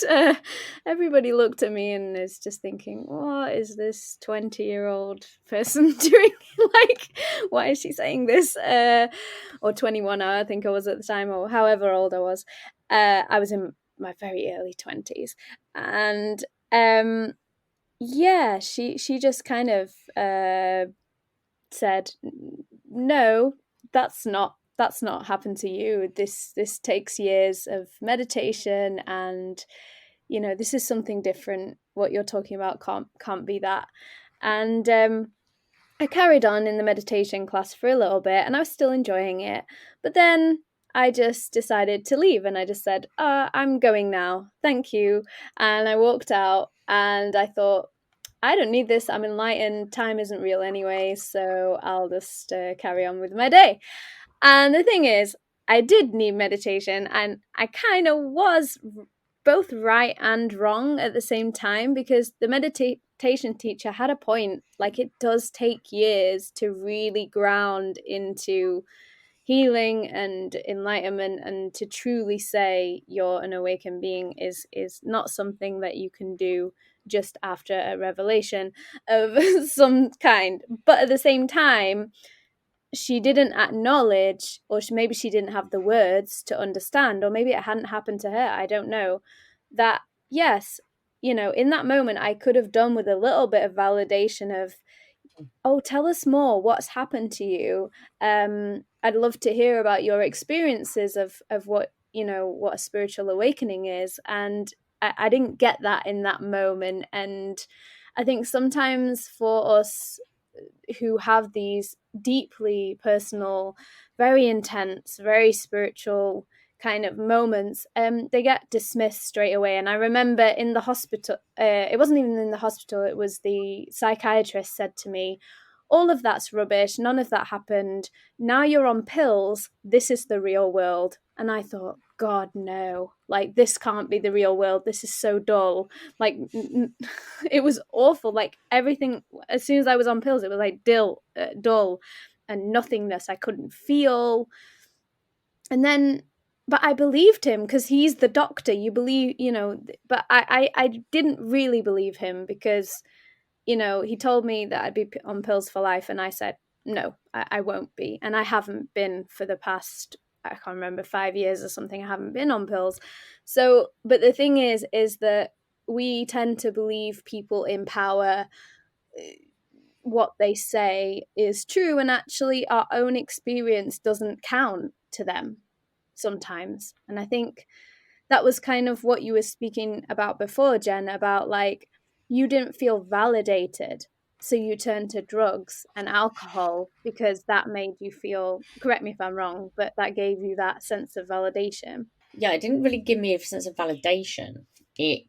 everybody looked at me and is just thinking, what is this 20-year-old person doing? Like, why is she saying this? Or 21, I think I was at the time, or however old I was. I was in my very early 20s. And she just kind of said, no, that's not happened to you. This takes years of meditation, and this is something different. What you're talking about can't be that. And I carried on in the meditation class for a little bit, and I was still enjoying it, but then I just decided to leave, and I just said, I'm going now, thank you. And I walked out, and I thought, I don't need this. I'm enlightened. Time isn't real anyway, so I'll just carry on with my day. And the thing is, I did need meditation, and I kind of was both right and wrong at the same time, because the meditation teacher had a point. Like, it does take years to really ground into healing and enlightenment, and to truly say you're an awakened being is not something that you can do just after a revelation of some kind. But at the same time, she didn't acknowledge, or maybe she didn't have the words to understand, or maybe it hadn't happened to her, I don't know, that yes, in that moment I could have done with a little bit of validation of, oh, tell us more, what's happened to you. I'd love to hear about your experiences of what what a spiritual awakening is. And I didn't get that in that moment. And I think sometimes for us who have these deeply personal, very intense, very spiritual kind of moments, they get dismissed straight away. And I remember in the hospital, it wasn't even in the hospital, it was the psychiatrist said to me, all of that's rubbish, none of that happened, now you're on pills, this is the real world. And I thought, God, no, like, this can't be the real world, this is so dull. Like, it was awful. Like, everything, as soon as I was on pills, it was like dull and nothingness. I couldn't feel. And then, but I believed him because he's the doctor. You believe, but I didn't really believe him because, he told me that I'd be on pills for life. And I said, no, I won't be. And I haven't been for the past, I can't remember, 5 years or something. I haven't been on pills. So, but the thing is that we tend to believe people in power, what they say is true, and actually our own experience doesn't count to them sometimes. And I think that was kind of what you were speaking about before, Jen, about like you didn't feel validated, so you turned to drugs and alcohol because that made you feel, correct me if I'm wrong, but that gave you that sense of validation. Yeah, it didn't really give me a sense of validation. It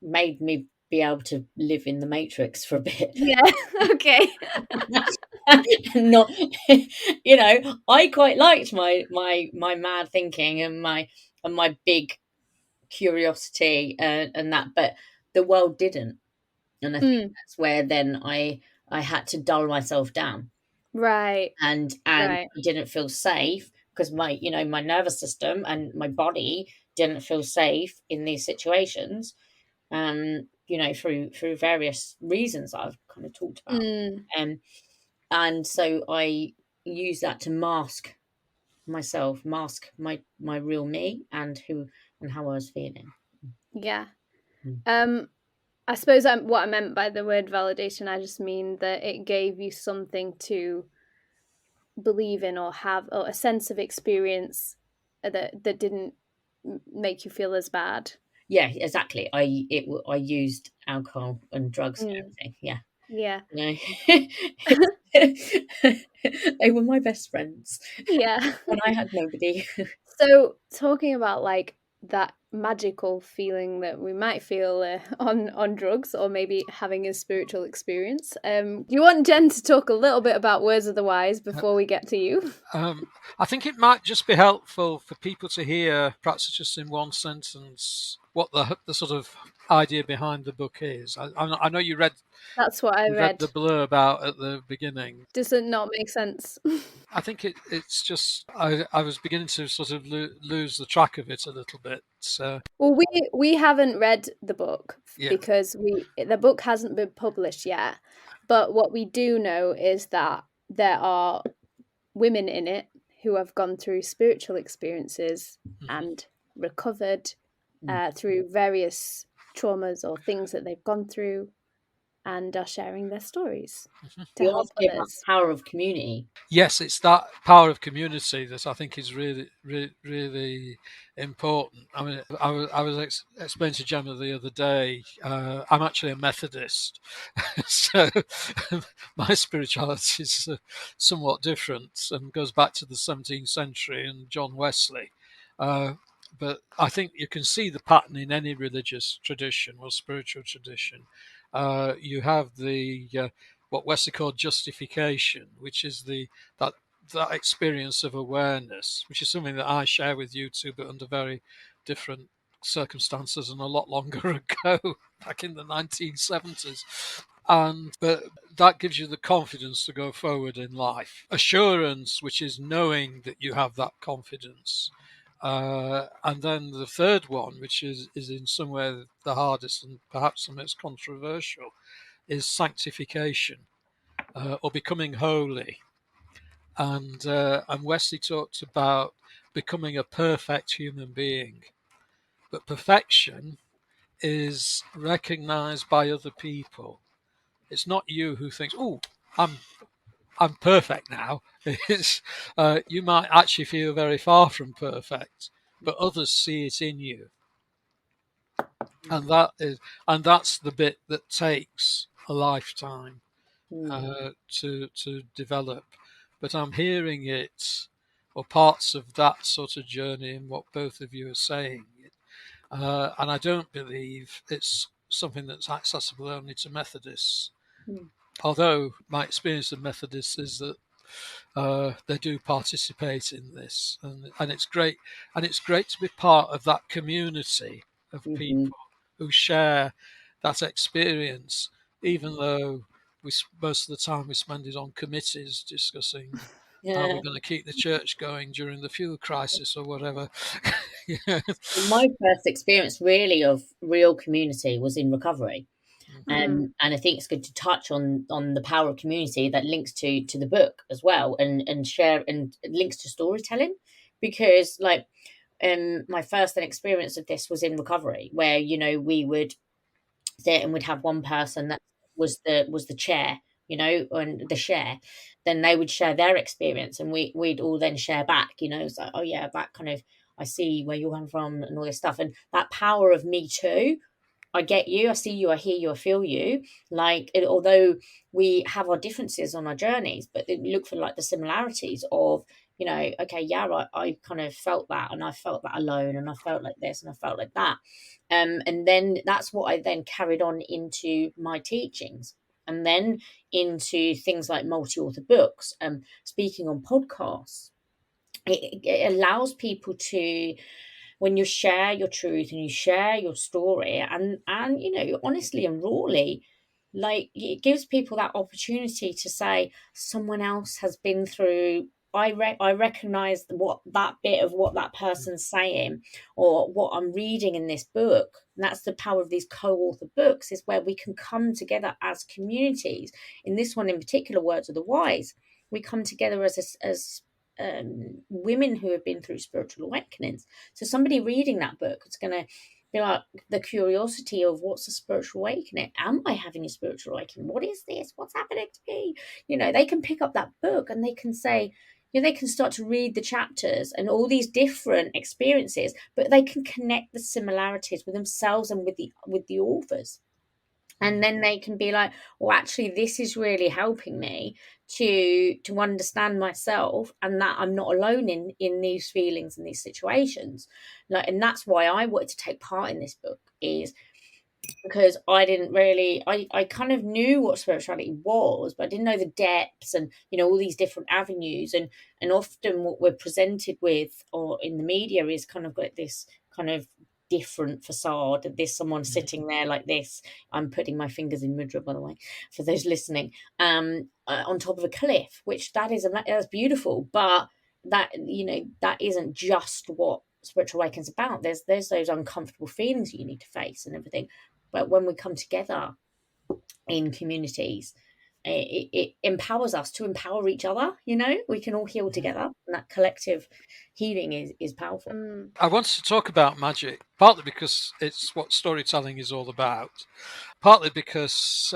made me be able to live in the matrix for a bit. Yeah. Okay. Not, you know, I quite liked my mad thinking and my big curiosity, and that, but the world didn't, and I think that's where then I had to dull myself down, Right. and Right. I didn't feel safe because my nervous system and my body didn't feel safe in these situations, through various reasons I've kind of talked about. And so I use that to mask myself, mask my real me and who and how I was feeling. Yeah. Mm. I suppose what I meant by the word validation, I just mean that it gave you something to believe in or have, or a sense of experience that didn't make you feel as bad. Yeah, exactly. I used alcohol and drugs and Mm. everything. Yeah. Yeah. No. They were my best friends Yeah. when I had nobody. So talking about like that magical feeling that we might feel on drugs, or maybe having a spiritual experience, do you want Jen to talk a little bit about words of the wise before we get to you? I think it might just be helpful for people to hear, perhaps just in one sentence, what the sort of idea behind the book is. I know That's what I you read read. the blurb out at the beginning. Does it not make sense? I think it's just I was beginning to sort of lose the track of it a little bit. So Well, we haven't read the book yeah. because the book hasn't been published yet. But what we do know is that there are women in it who have gone through spiritual experiences and recovered through various traumas or things that they've gone through, and are sharing their stories to You help asked me about others. the power of community. Yes, it's that power of community that I think is really, really, really important. I mean, I was explaining to Gemma the other day, I'm actually a Methodist, so my spirituality is somewhat different and goes back to the 17th century and John Wesley. But I think you can see the pattern in any religious tradition or spiritual tradition. You have what Wesley called justification, which is that that experience of awareness, which is something that I share with you too, but under very different circumstances and a lot longer ago, back in the 1970s. But that gives you the confidence to go forward in life. Assurance, which is knowing that you have that confidence. And then the third one, which is in some way the hardest and perhaps the most controversial, is sanctification, or becoming holy. And Wesley talked about becoming a perfect human being. But perfection is recognized by other people. It's not you who thinks, "Oh, I'm perfect now." It's you might actually feel very far from perfect, but others see it in you, and that's the bit that takes a lifetime to develop. But I'm hearing it, or parts of that sort of journey, in what both of you are saying, and I don't believe it's something that's accessible only to Methodists. Although my experience of Methodists is that they do participate in this, and it's great, and it's great to be part of that community of Mm-hmm. people who share that experience, even though most of the time we spend it on committees discussing how Yeah. we're going to keep the church going during the fuel crisis or whatever. Yeah. My first experience really of real community was in recovery. And I think it's good to touch on the power of community that links to the book as well, and share and links to storytelling, because like my first experience of this was in recovery, where, you know, we would sit and we'd have one person that was the chair, you know, and the share. Then they would share their experience, and we'd all then share back. You know, it's like, oh yeah, that kind of, I see where you're coming from and all this stuff, and that power of me too. I get you, I see you, I hear you, I feel you. Like, although we have our differences on our journeys, but we look for like the similarities of, you know, okay, yeah, I kind of felt that, and I felt that alone, and I felt like this, and I felt like that. And then that's what I then carried on into my teachings, and then into things like multi-author books, speaking on podcasts. It allows people to, when you share your truth and you share your story, and you know, honestly and rawly, like, it gives people that opportunity to say someone else has been through. I recognize what that bit of what that person's saying, or what I'm reading in this book. And that's the power of these co-author books, is where we can come together as communities. In this one in particular, Words of the Wise, we come together as women who have been through spiritual awakenings. So somebody reading that book, it's going to be like the curiosity of, what's a spiritual awakening? Am I having a spiritual awakening? What is this? What's happening to me? You know, they can pick up that book and they can say, you know, they can start to read the chapters and all these different experiences, but they can connect the similarities with themselves and with the authors. And then they can be like, well, actually, this is really helping me to understand myself, and that I'm not alone in these feelings and these situations. Like, and that's why I wanted to take part in this book, is because I didn't really, I kind of knew what spirituality was, but I didn't know the depths, and, you know, all these different avenues. And often what we're presented with, or in the media, is kind of like this kind of different facade of this, someone sitting there like this. I'm putting my fingers in mudra, by the way, for those listening, on top of a cliff, which that's beautiful, but that, you know, that isn't just what spiritual awakening's about. There's those uncomfortable feelings you need to face and everything. But when we come together in communities, it empowers us to empower each other. You know, we can all heal together, and that collective healing is powerful. I wanted to talk about magic, partly because it's what storytelling is all about, partly because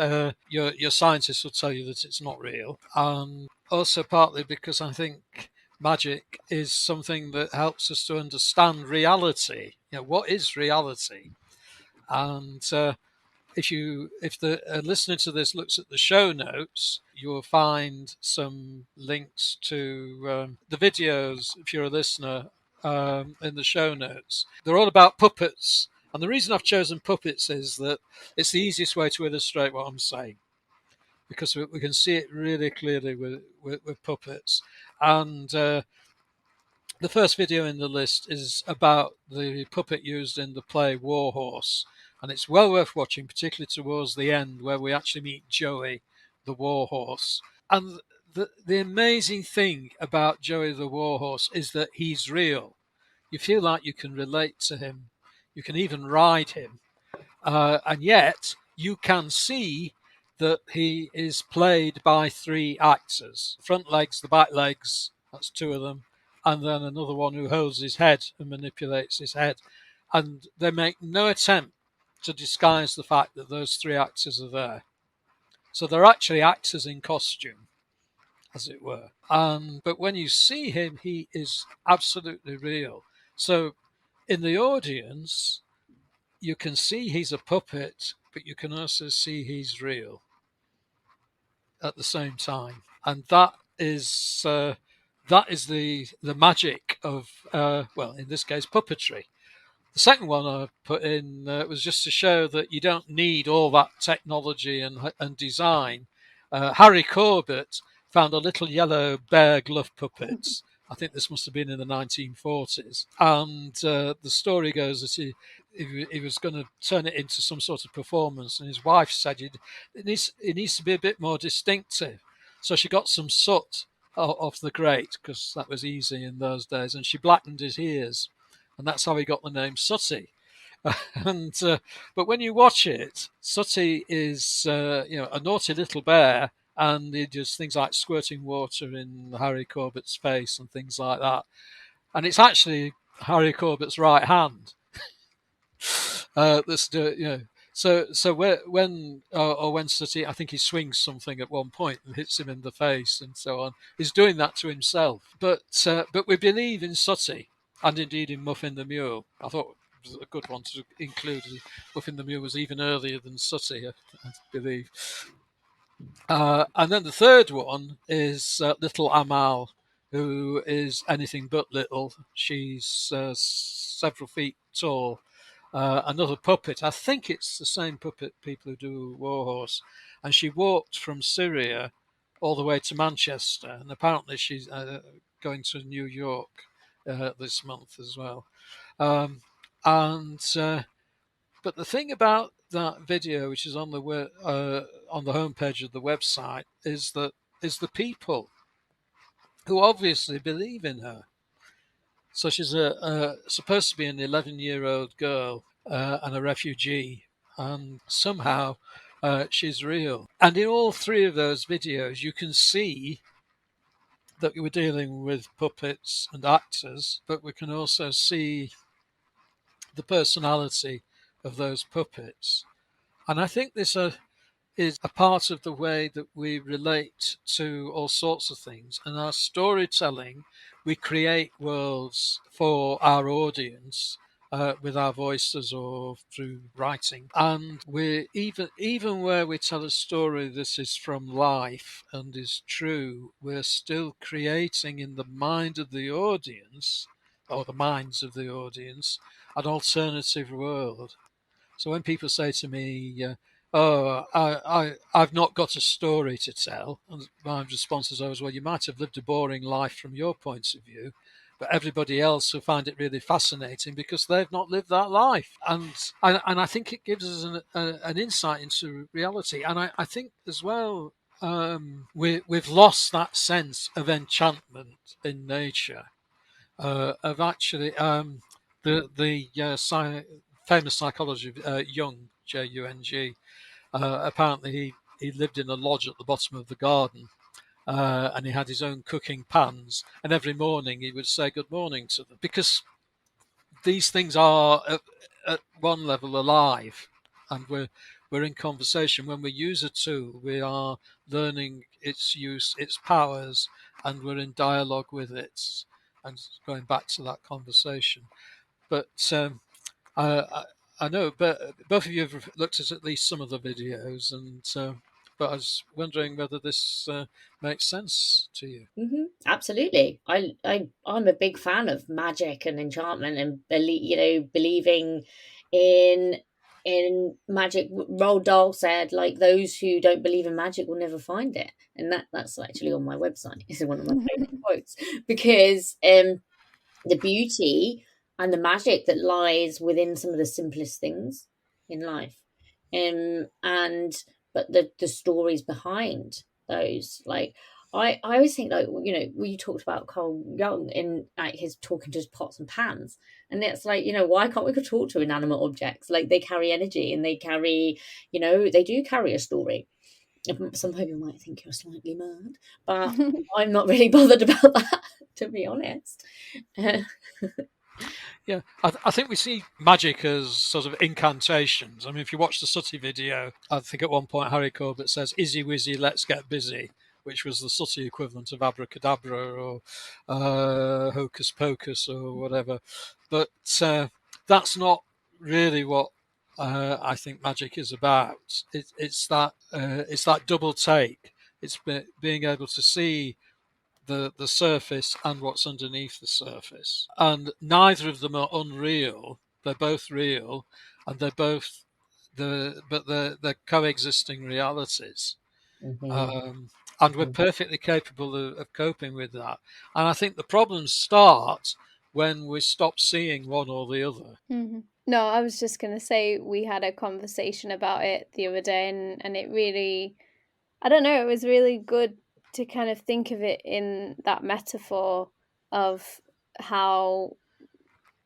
your scientists will tell you that it's not real, and also partly because I think magic is something that helps us to understand reality. You know, what is reality? And if the listener to this looks at the show notes, you will find some links to the videos, if you're a listener, in the show notes. They're all about puppets. And the reason I've chosen puppets is that it's the easiest way to illustrate what I'm saying, because we can see it really clearly with puppets. And the first video in the list is about the puppet used in the play Warhorse, and it's well worth watching, particularly towards the end where we actually meet Joey, the warhorse. And the amazing thing about Joey the warhorse is that he's real. You feel like you can relate to him. You can even ride him. And yet you can see that he is played by three actors. Front legs, the back legs, that's two of them, and then another one who holds his head and manipulates his head. And they make no attempt to disguise the fact that those three actors are there. So they're actually actors in costume, as it were. But when you see him, he is absolutely real. So in the audience, you can see he's a puppet, but you can also see he's real at the same time, and that is the magic of well, in this case, puppetry. The second one I put in was just to show that you don't need all that technology and design. Harry Corbett found a little yellow bear glove puppet. I think this must have been in the 1940s. And the story goes that he was going to turn it into some sort of performance, and his wife said it needs to be a bit more distinctive. So she got some soot off the grate, because that was easy in those days, and she blackened his ears. And that's how he got the name Sooty. And but when you watch it, Sooty is a naughty little bear, and he does things like squirting water in Harry Corbett's face and things like that. And it's actually Harry Corbett's right hand. Let's do it, you know. So when Sooty, I think he swings something at one point and hits him in the face and so on. He's doing that to himself. But we believe in Sooty and indeed in Muffin the Mule. I thought it was a good one to include. Muffin the Mule was even earlier than Sooty, I believe. And then the third one is Little Amal, who is anything but little. She's several feet tall. Another puppet. I think it's the same puppet people who do Warhorse. And she walked from Syria all the way to Manchester. And apparently she's going to New York this month as well. And But the thing about that video, which is on the homepage of the website, is the people who obviously believe in her. So she's supposed to be an 11-year-old girl and a refugee, and somehow she's real. And in all three of those videos, you can see that we're dealing with puppets and actors, but we can also see the personality of those puppets. And I think this is a part of the way that we relate to all sorts of things. And our storytelling, we create worlds for our audience with our voices or through writing. And we even where we tell a story that is from life and is true, we're still creating in the mind of the audience, or the minds of the audience, an alternative world. So when people say to me, "Oh, I've not got a story to tell," and my response is always, "Well, you might have lived a boring life from your point of view, but everybody else will find it really fascinating because they've not lived that life." And I think it gives us an insight into reality. And I think as well, we've lost that sense of enchantment in nature, of actually famous psychology of Jung, Jung. Apparently, he lived in a lodge at the bottom of the garden, and he had his own cooking pans. And every morning he would say good morning to them, because these things are at one level alive, and we're in conversation. When we use a tool, we are learning its use, its powers, and we're in dialogue with it. And going back to that conversation, but I know, but both of you have looked at least some of the videos, and but I was wondering whether this makes sense to you. Absolutely. I'm a big fan of magic and enchantment and believing in magic. Roald Dahl said, like, those who don't believe in magic will never find it, and that's actually on my website. It's one of my favorite quotes, because the beauty and the magic that lies within some of the simplest things in life, and but the stories behind those, like, I always think, like, when you talked about Carl Jung in, like, his talking to his pots and pans, and it's like, why can't we talk to inanimate objects? Like, they carry energy, and they carry, they do carry a story. Some people might think you're slightly mad, but I'm not really bothered about that, to be honest. Yeah, I think we see magic as sort of incantations. I mean, if you watch the Sooty video, I think at one point Harry Corbett says, "Izzy wizzy, let's get busy," which was the Sooty equivalent of abracadabra or hocus pocus or whatever. But that's not really what I think magic is about. It's that double take. It's being able to see the surface and what's underneath the surface. And neither of them are unreal. They're both real, and they're coexisting realities. Mhm. And we're perfectly capable of coping with that. And I think the problems start when we stop seeing one or the other. No, I was just going to say we had a conversation about it the other day, and it really, I don't know, it was really good to kind of think of it in that metaphor of how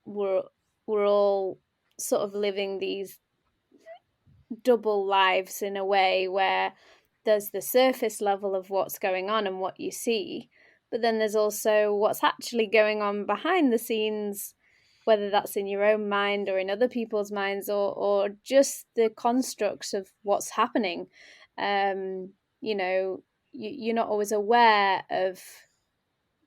we're all sort of living these double lives in a way, where there's the surface level of what's going on and what you see, but then there's also what's actually going on behind the scenes whether that's in your own mind or in other people's minds, or just the constructs of what's happening. You know, you're not always aware of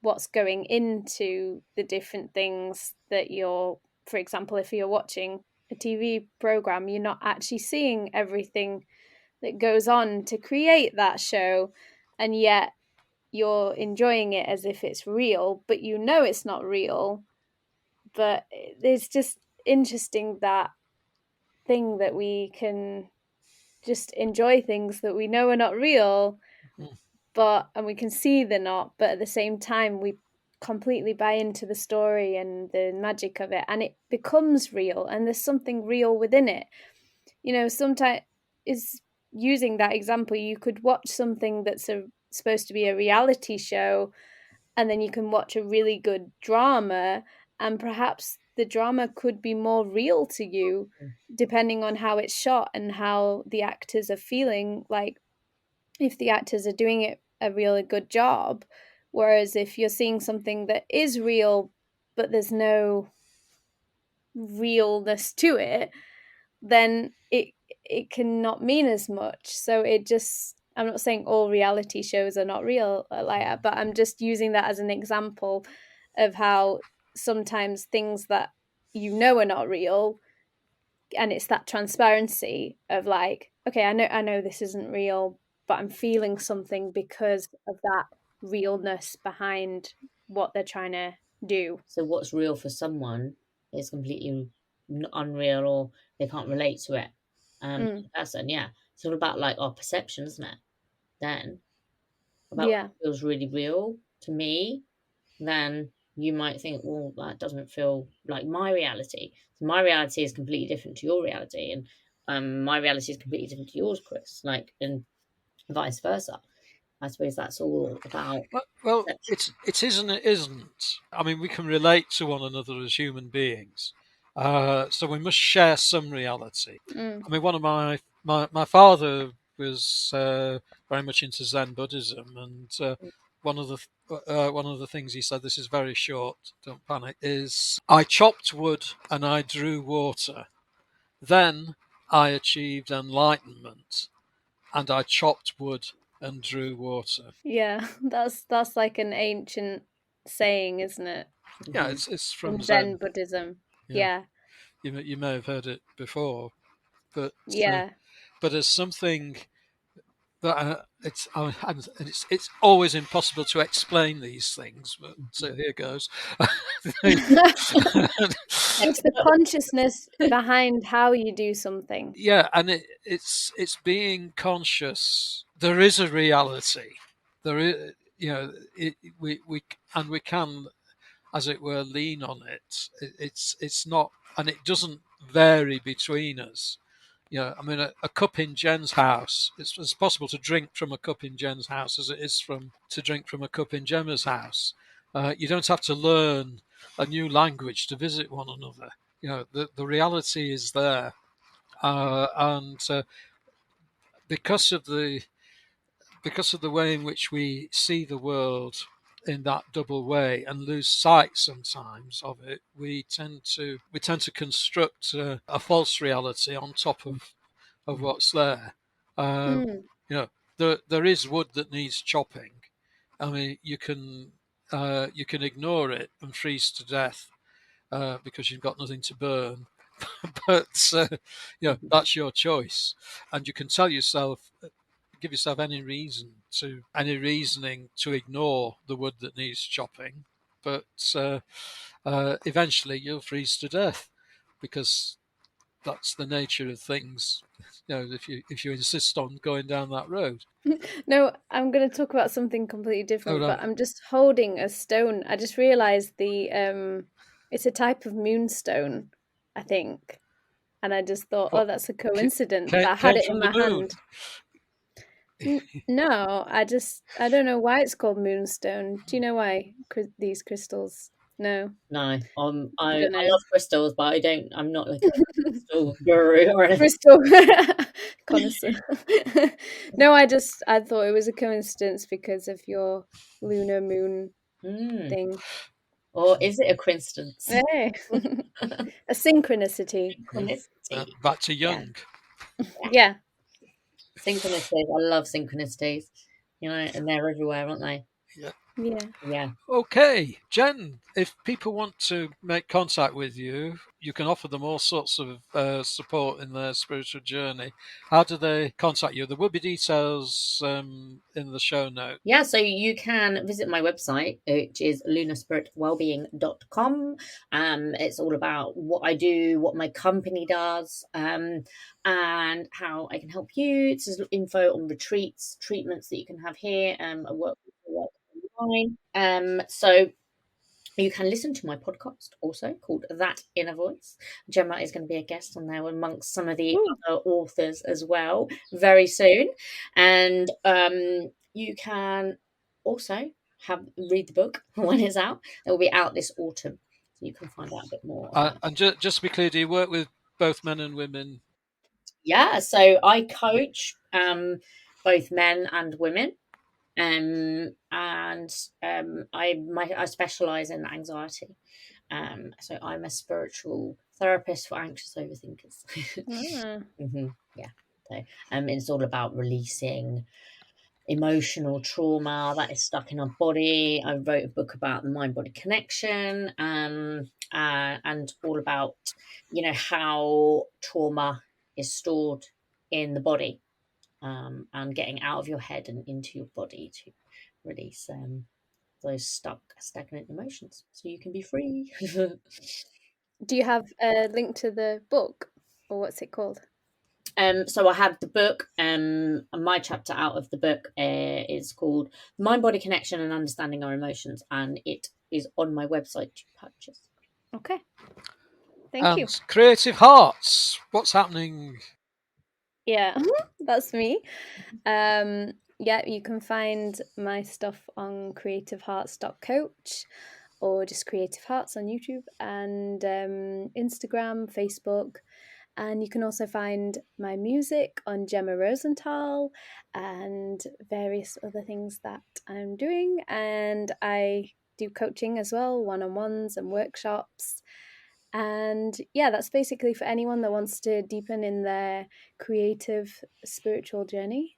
what's going into the different things that you're, for example, if you're watching a TV program, you're not actually seeing everything that goes on to create that show, and yet you're enjoying it as if it's real, but you know it's not real. But it's just interesting, that thing that we can just enjoy things that we know are not real, and we can see they're not, but at the same time we completely buy into the story and the magic of it, and it becomes real, and there's something real within it. You know, sometimes, is using that example, you could watch something that's supposed to be a reality show, and then you can watch a really good drama, and perhaps the drama could be more real to you, depending on how it's shot and how the actors are feeling, like if the actors are doing it a really good job. Whereas if you're seeing something that is real, but there's no realness to it, then it cannot mean as much. So it just, I'm not saying all reality shows are not real like that, but I'm just using that as an example of how sometimes things that you know are not real, and it's that transparency of like, okay, I know this isn't real, but I'm feeling something because of that realness behind what they're trying to do. So what's real for someone is completely unreal, or they can't relate to it. Mm. Person, yeah. It's all about like our perception, isn't it? Then about Yeah. what feels really real to me, then you might think, well, that doesn't feel like my reality. So my reality is completely different to your reality, and my reality is completely different to yours, Chris. Like, and vice versa. I suppose that's all about Well, perception. it is and it isn't. I mean, we can relate to one another as human beings, so we must share some reality. Mm. I mean, one of my father was very much into Zen Buddhism, and one of the things he said, this is very short, don't panic, is I chopped wood and I drew water. Then I achieved enlightenment, and I chopped wood and drew water. Yeah, that's like an ancient saying, isn't it? Yeah, Mhm. it's from In Zen Zen. Buddhism. Yeah, Yeah, you may have heard it before, but uh, yeah. but as something that it's always impossible to explain these things. But so here goes. It's the consciousness behind how you do something. Yeah, and it's being conscious. There is a reality. There is, we and we can, as it were, lean on it. It's not, and it doesn't vary between us. I mean, a cup in Jen's house, it's as possible to drink from a cup in Jen's house as it is to drink from a cup in Gemma's house. You don't have to learn a new language to visit one another. The reality is there, and because of the because of the way in which we see the world in that double way and lose sight sometimes of it, we tend to construct a false reality on top of what's there. Um, Mm. there is wood that needs chopping. I mean, you can ignore it and freeze to death because you've got nothing to burn. But that's your choice, and you can give yourself any reasoning to ignore the wood that needs chopping, but eventually you'll freeze to death because that's the nature of things. If you insist on going down that road. No, I'm going to talk about something completely Oh different, but right. I'm just holding a stone. I just realized it's a type of moonstone, I think. And I just thought, What oh, that's a coincidence. came, I had came it in from the my moon? hand. No, I don't know why it's called moonstone. Do you know why these crystals? No, No, I I don't know. love crystals, but I don't. I'm not like a crystal guru or anything. Crystal connoisseur. No, I thought it was a coincidence because of your lunar moon Mm. thing. Or is it a coincidence? Hey. A synchronicity. Synchronicity. Back to Yeah. Jung. Yeah. Synchronicities. I love synchronicities. And they're everywhere, aren't they? Yeah. Yeah. Yeah. Okay, Jen, if people want to make contact with you, you can offer them all sorts of support in their spiritual journey. How do they contact you? There will be details in the show notes. Yeah, so you can visit my website, which is lunarspiritwellbeing.com. It's all about what I do, what my company does, and how I can help you. It's just info on retreats, treatments that you can have here. I work online. So you can listen to my podcast also called That Inner Voice. Gemma is going to be a guest on there amongst some of the other authors as well very soon. And you can also read the book when it's out. It will be out this autumn. So you can find out a bit more about it. And just to be clear, do you work with both men and women? Yeah, so I coach both men and women. I specialize in anxiety. So I'm a spiritual therapist for anxious overthinkers. Yeah. So it's all about releasing emotional trauma that is stuck in our body. I wrote a book about the mind-body connection, and all about how trauma is stored in the body, and getting out of your head and into your body to release those stagnant emotions so you can be free. Do you have a link to the book, or what's it called? So I have the book, and my chapter out of the book is called Mind Body Connection and Understanding Our Emotions, and it is on my website to purchase. Okay. Thank you. Creative Hearts, what's happening? Yeah, that's me. Yeah, you can find my stuff on creativehearts.coach or just Creative Hearts on YouTube and Instagram, Facebook. And you can also find my music on Jemma Rosenthal and various other things that I'm doing. And I do coaching as well, one-on-ones and workshops. And yeah, that's basically for anyone that wants to deepen in their creative spiritual journey.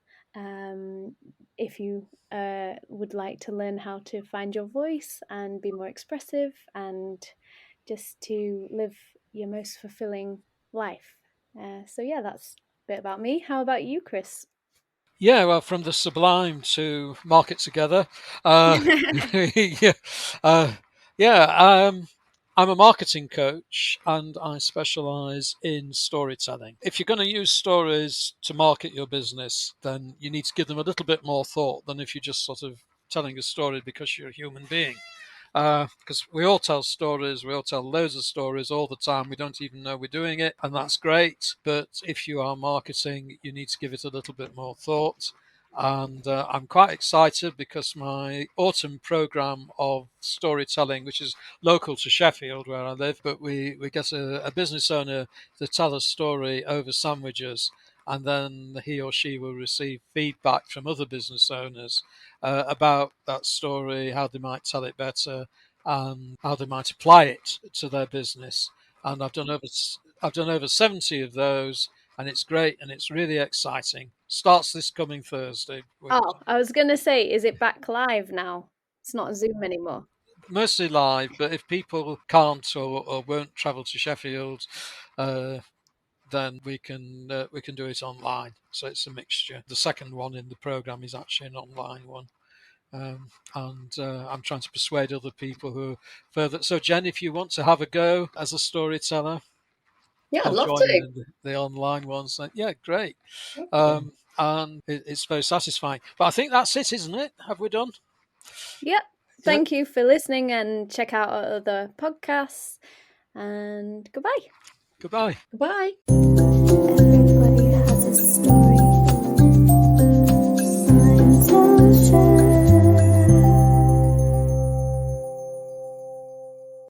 If you would like to learn how to find your voice and be more expressive and just to live your most fulfilling life. So yeah, that's a bit about me. How about you, Chris? Yeah, well, from the sublime to market together. Yeah, I'm a marketing coach and I specialize in storytelling. If you're going to use stories to market your business, then you need to give them a little bit more thought than if you're just sort of telling a story because you're a human being. Because we all tell stories, we all tell loads of stories all the time. We don't even know we're doing it, and that's great. But if you are marketing, you need to give it a little bit more thought. And I'm quite excited because my autumn program of storytelling, which is local to Sheffield where I live, but we get a business owner to tell a story over sandwiches, and then he or she will receive feedback from other business owners about that story, how they might tell it better, and how they might apply it to their business. And I've done over 70 of those, and it's great and it's really exciting. Starts this coming Thursday. Oh, I was going to say, is it back live now? It's not Zoom anymore. Mostly live, but if people can't or won't travel to Sheffield, then we can do it online. So it's a mixture. The second one in the program is actually an online one. And I'm trying to persuade other people who are further. So, Jen, if you want to have a go as a storyteller, Yeah, I'd I'll love join to. in the online ones. Yeah, great. Awesome. And it's very satisfying. But I think that's it, isn't it? Have we done? Yep. Thank you for listening and check out our other podcasts. And goodbye. Goodbye. Goodbye.